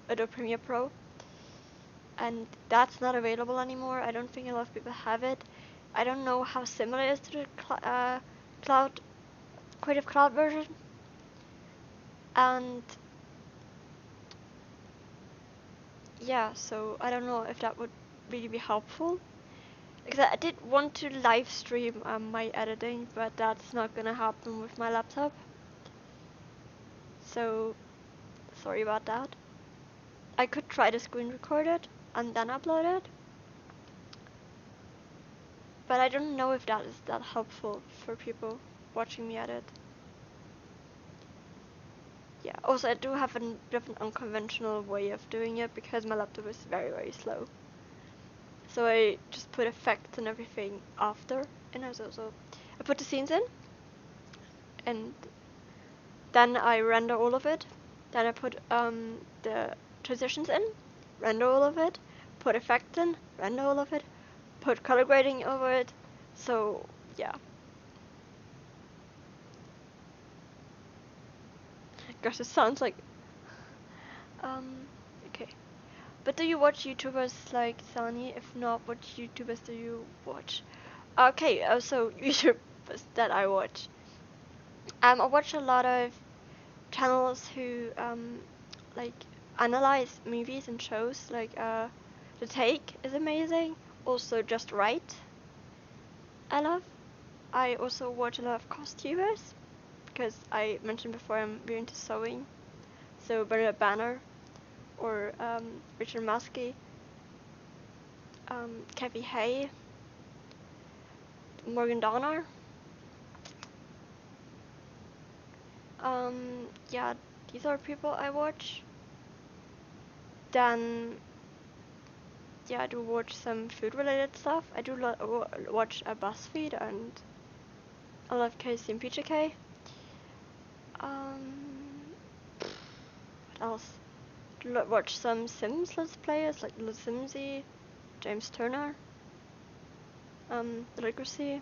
Adobe Premiere Pro, and that's not available anymore. I don't think a lot of people have it. I don't know how similar it is to the cloud Creative Cloud version, and yeah, so I don't know if that would really be helpful. Because I did want to live stream my editing, but that's not gonna happen with my laptop. So sorry about that. I could try to screen record it and then upload it, but I don't know if that is that helpful for people watching me edit. Yeah, also I do have a bit of an unconventional way of doing it because my laptop is very, very slow. So I just put effects and everything after, and so I put the scenes in, and then I render all of it. Then I put the transitions in, render all of it, put effects in, render all of it, put color grading over it. So yeah. Gosh, it sounds like okay. But do you watch YouTubers like Sunny? If not, what YouTubers do you watch? Okay, so YouTubers that I watch. I watch a lot of channels who like analyze movies and shows. Like The Take is amazing. Also Just Right, I love. I also watch a lot of costumers because I mentioned before I'm very into sewing. So Bernard Banner or Richard Maskey, Kathy Hay, Morgan Donner. Yeah, these are people I watch. Then yeah, I do watch some food-related stuff. I do watch BuzzFeed and I love Casey and PJK. What else? Watch some Sims Let's Players like Little Simsy, James Turner, Literacy.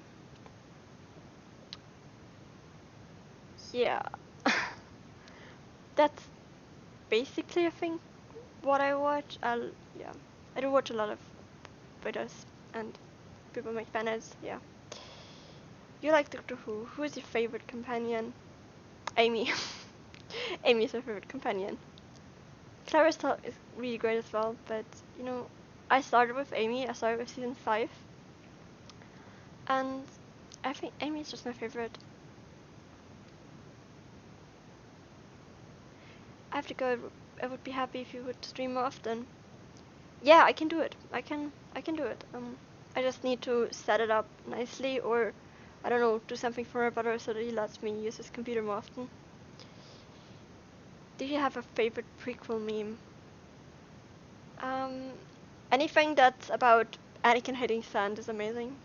Yeah, that's basically I think what I watch. Yeah, I do watch a lot of videos and people make banners. Yeah. You like Doctor Who? Who is your favorite companion? Amy. Amy is my favorite companion. Clara's is really great as well, but you know, I started with Amy. I started with season 5, and I think Amy is just my favorite. I have to go. I would be happy if you would stream more often. Yeah, I can do it. I can do it. I just need to set it up nicely, or I don't know, do something for my brother so that he lets me use his computer more often. Do you have a favorite prequel meme? Um, Anything that's about Anakin hating sand is amazing.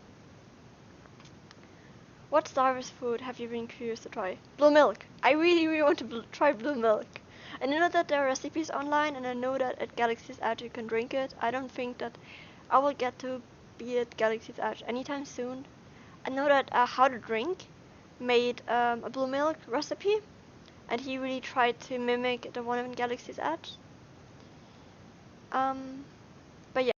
What Star Wars food have you been curious to try? Blue milk. I really, really want to try blue milk. And I know that there are recipes online, and I know that at Galaxy's Edge you can drink it. I don't think that I will get to be at Galaxy's Edge anytime soon. I know that How to Drink made a blue milk recipe, and he really tried to mimic the one in Galaxy's Edge. But yeah.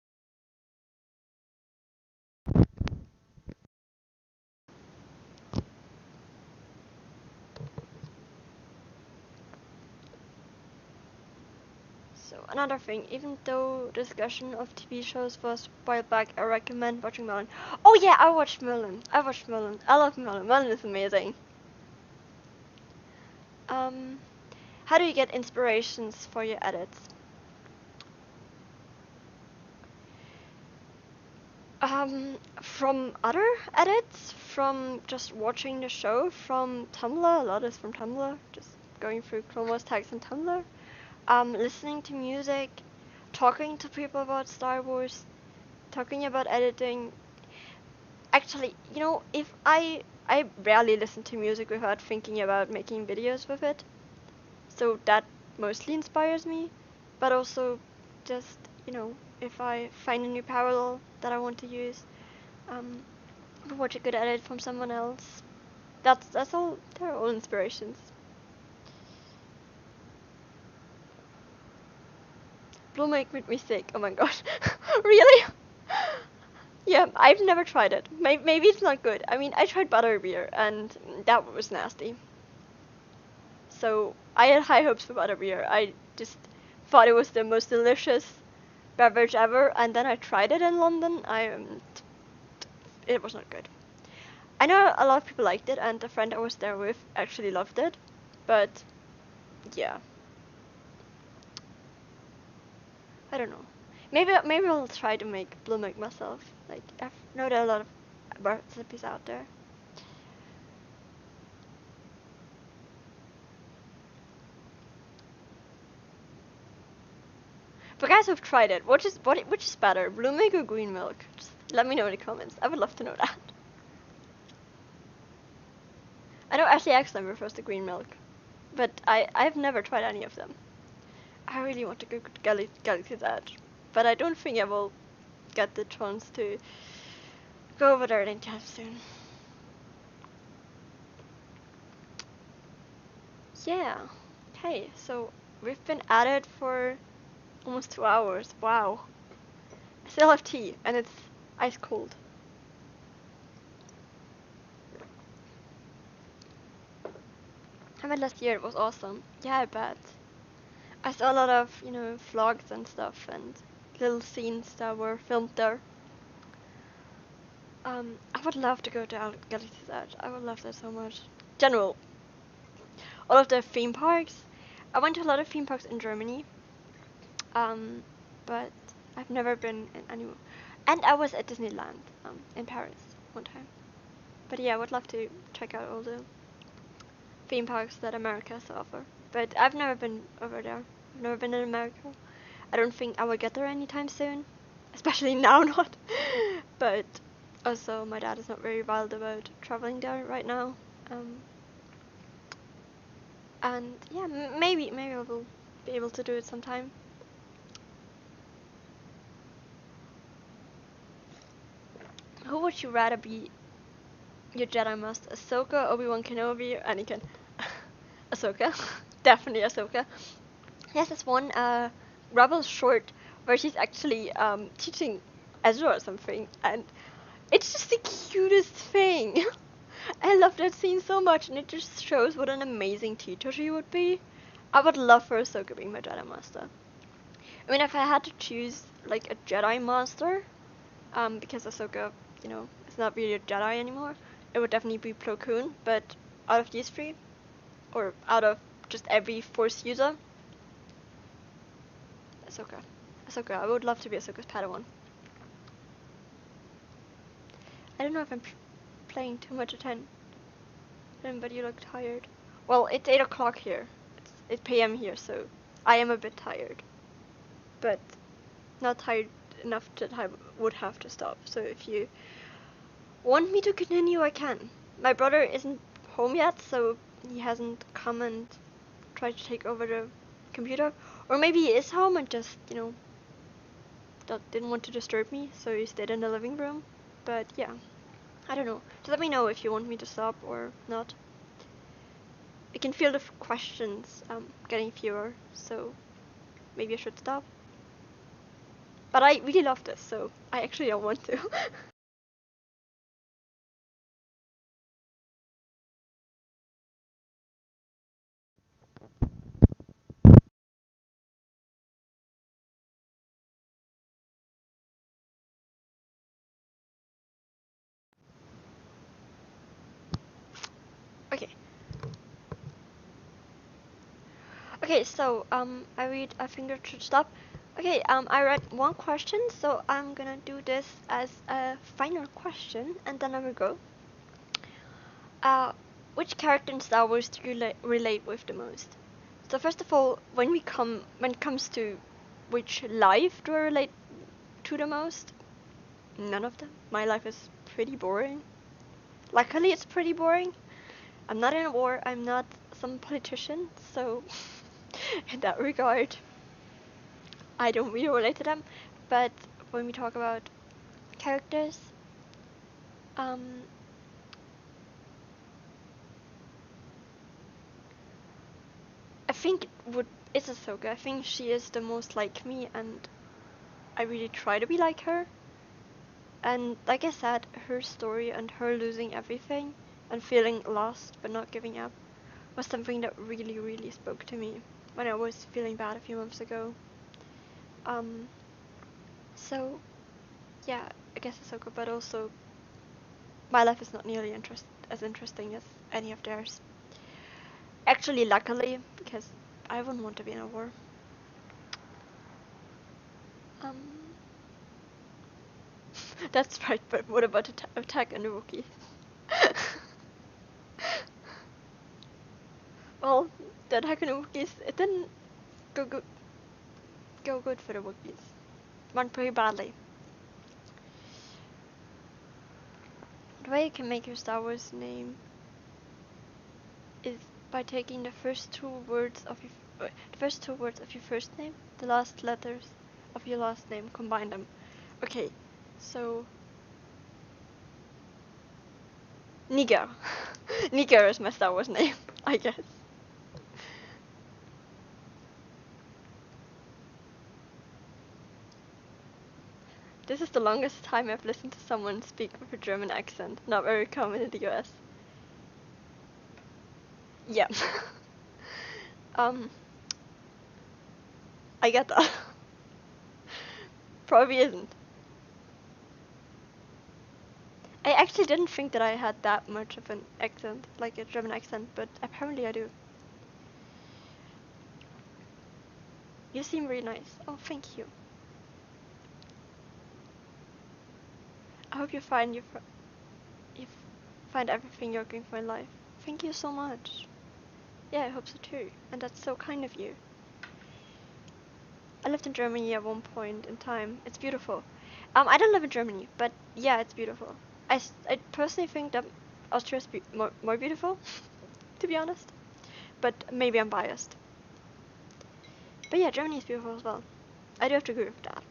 So another thing, even though discussion of TV shows was a while back, I recommend watching Merlin. Oh yeah, I watched Merlin. I watched Merlin. I love Merlin. Merlin is amazing. Um, how do you get inspirations for your edits? From other edits, from just watching the show, from Tumblr. A lot is from Tumblr. Just going through Clone Wars tags on Tumblr. Listening to music, talking to people about Star Wars, talking about editing. Actually, you know, if I rarely listen to music without thinking about making videos with it, so that mostly inspires me. But also, just you know, if I find a new parallel that I want to use, um, watch a good edit from someone else. That's all. They're all inspirations. Blue make made me sick. Oh my god, really? Yeah, I've never tried it. Maybe it's not good. I mean, I tried butterbeer and that was nasty. So I had high hopes for butterbeer. I just thought it was the most delicious beverage ever, and then I tried it in London. It was not good. I know a lot of people liked it, and the friend I was there with actually loved it, but yeah, I don't know. Maybe I'll try to make blue milk myself. Like I know there are a lot of recipes out there. For guys who've tried it, which is better, blue milk or green milk? Just let me know in the comments. I would love to know that. I know Ashley Axel prefers the green milk, but I've never tried any of them. I really want to go to Galaxy's Edge, but I don't think I will get the chance to go over there anytime soon. Yeah. Okay, so we've been at it for almost 2 hours. Wow. I still have tea, and it's ice cold. I went last year. It was awesome. Yeah, I bet. I saw a lot of, vlogs and stuff and little scenes that were filmed there. I would love to go to Galaxy's Edge. I would love that so much. General, all of the theme parks. I went to a lot of theme parks in Germany, um, but I've never been in any. And I was at Disneyland, in Paris one time. But yeah, I would love to check out all the theme parks that America has to offer. But I've never been over there. I've never been in America. I don't think I will get there anytime soon, especially now not. But also, my dad is not very wild about traveling there right now. Um, and yeah, maybe I will be able to do it sometime. Who would you rather be your Jedi Master? Ahsoka, Obi-Wan Kenobi, or Anakin? Ahsoka, definitely Ahsoka. Yes, this one Rebel short where she's actually teaching Ezra or something, and it's just the cutest thing. I love that scene so much, and it just shows what an amazing teacher she would be. I would love for Ahsoka being my Jedi Master. I mean, if I had to choose like a Jedi Master, because Ahsoka, is not really a Jedi anymore, it would definitely be Plo Koon. But out of these three, or out of just every Force user, Ahsoka. Ahsoka. I would love to be Ahsoka's Padawan. I don't know if I'm playing too much attention, but you look tired. Well, it's 8 o'clock here. It's 8 p.m. here, so I am a bit tired. But not tired enough that I would have to stop. So if you want me to continue, I can. My brother isn't home yet, so he hasn't come and tried to take over the computer. Or maybe he is home and just, didn't want to disturb me, so he stayed in the living room. But yeah, I don't know. Just let me know if you want me to stop or not. I can feel the questions getting fewer, so maybe I should stop. But I really love this, so I actually don't want to. Okay, so I think I should stop. Okay, I read one question, so I'm gonna do this as a final question, and then I will go. Which character in Star Wars do you relate with the most? So first of all, when it comes to which life do I relate to the most? None of them. My life is pretty boring. Luckily, it's pretty boring. I'm not in a war. I'm not some politician, so in that regard, I don't really relate to them. But when we talk about characters, um, I think it's Ahsoka. I think she is the most like me, and I really try to be like her. And like I said, her story and her losing everything and feeling lost but not giving up was something that really, really spoke to me when I was feeling bad a few months ago. So yeah, I guess Ahsoka, but also my life is not nearly as interesting as any of theirs. Actually, luckily, because I wouldn't want to be in a war. Um, that's right, but what about attack on the Wookiees? Well, the attack on the Wookiees, it didn't go good for the Wookiees. Went pretty badly. The way you can make your Star Wars name is by taking the first two words of your first name, the last letters of your last name, combine them. Okay, so Niger. Niger is my Star Wars name, I guess. This is the longest time I've listened to someone speak with a German accent, not very common in the US. Yeah. um, I get that. Probably isn't. I actually didn't think that I had that much of an accent, like a German accent, but apparently I do. You seem really nice. Oh, thank you. I hope you find everything you're looking for in life. Thank you so much. Yeah, I hope so too. And that's so kind of you. I lived in Germany at one point in time. It's beautiful. I don't live in Germany, but yeah, it's beautiful. I personally think that Austria is more beautiful, to be honest. But maybe I'm biased. But yeah, Germany is beautiful as well. I do have to agree with that.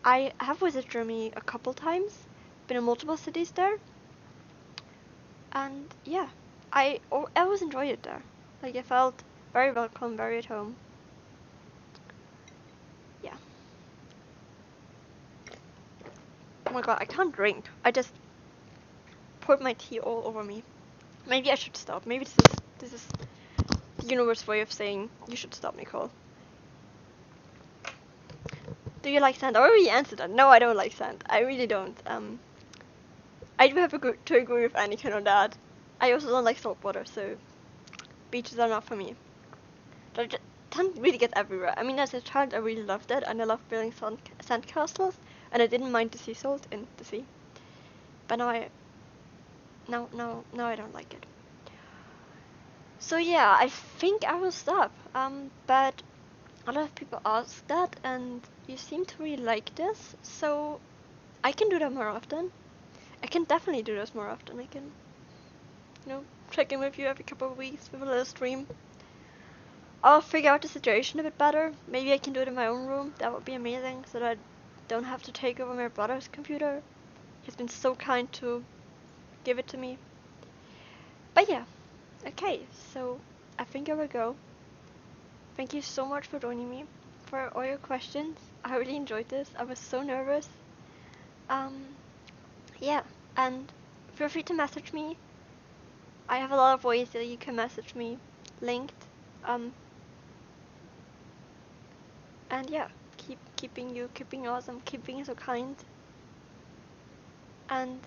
I have visited Germany a couple times, been in multiple cities there, and yeah, I always enjoyed it there. Like I felt very welcome, very at home. Yeah. Oh my god, I can't drink. I just poured my tea all over me. Maybe I should stop. Maybe this is the universe way of saying you should stop, Nicole. Do you like sand? I already answered that. No, I don't like sand. I really don't. I do have to agree with Anakin on that. I also don't like salt water, so beaches are not for me. They don't really get everywhere. I mean, as a child, I really loved it, and I loved building sand castles, and I didn't mind the sea salt in the sea. But now I don't like it. So yeah, I think I will stop. But a lot of people ask that, and you seem to really like this, so I can do that more often. I can definitely do this more often. I can, check in with you every couple of weeks with a little stream. I'll figure out the situation a bit better. Maybe I can do it in my own room. That would be amazing, so that I don't have to take over my brother's computer. He's been so kind to give it to me. But yeah, okay, so I think I will go. Thank you so much for joining me, for all your questions. I really enjoyed this. I was so nervous. Um, yeah, and feel free to message me. I have a lot of ways that you can message me linked. Um, and yeah, keeping awesome, keeping so kind. And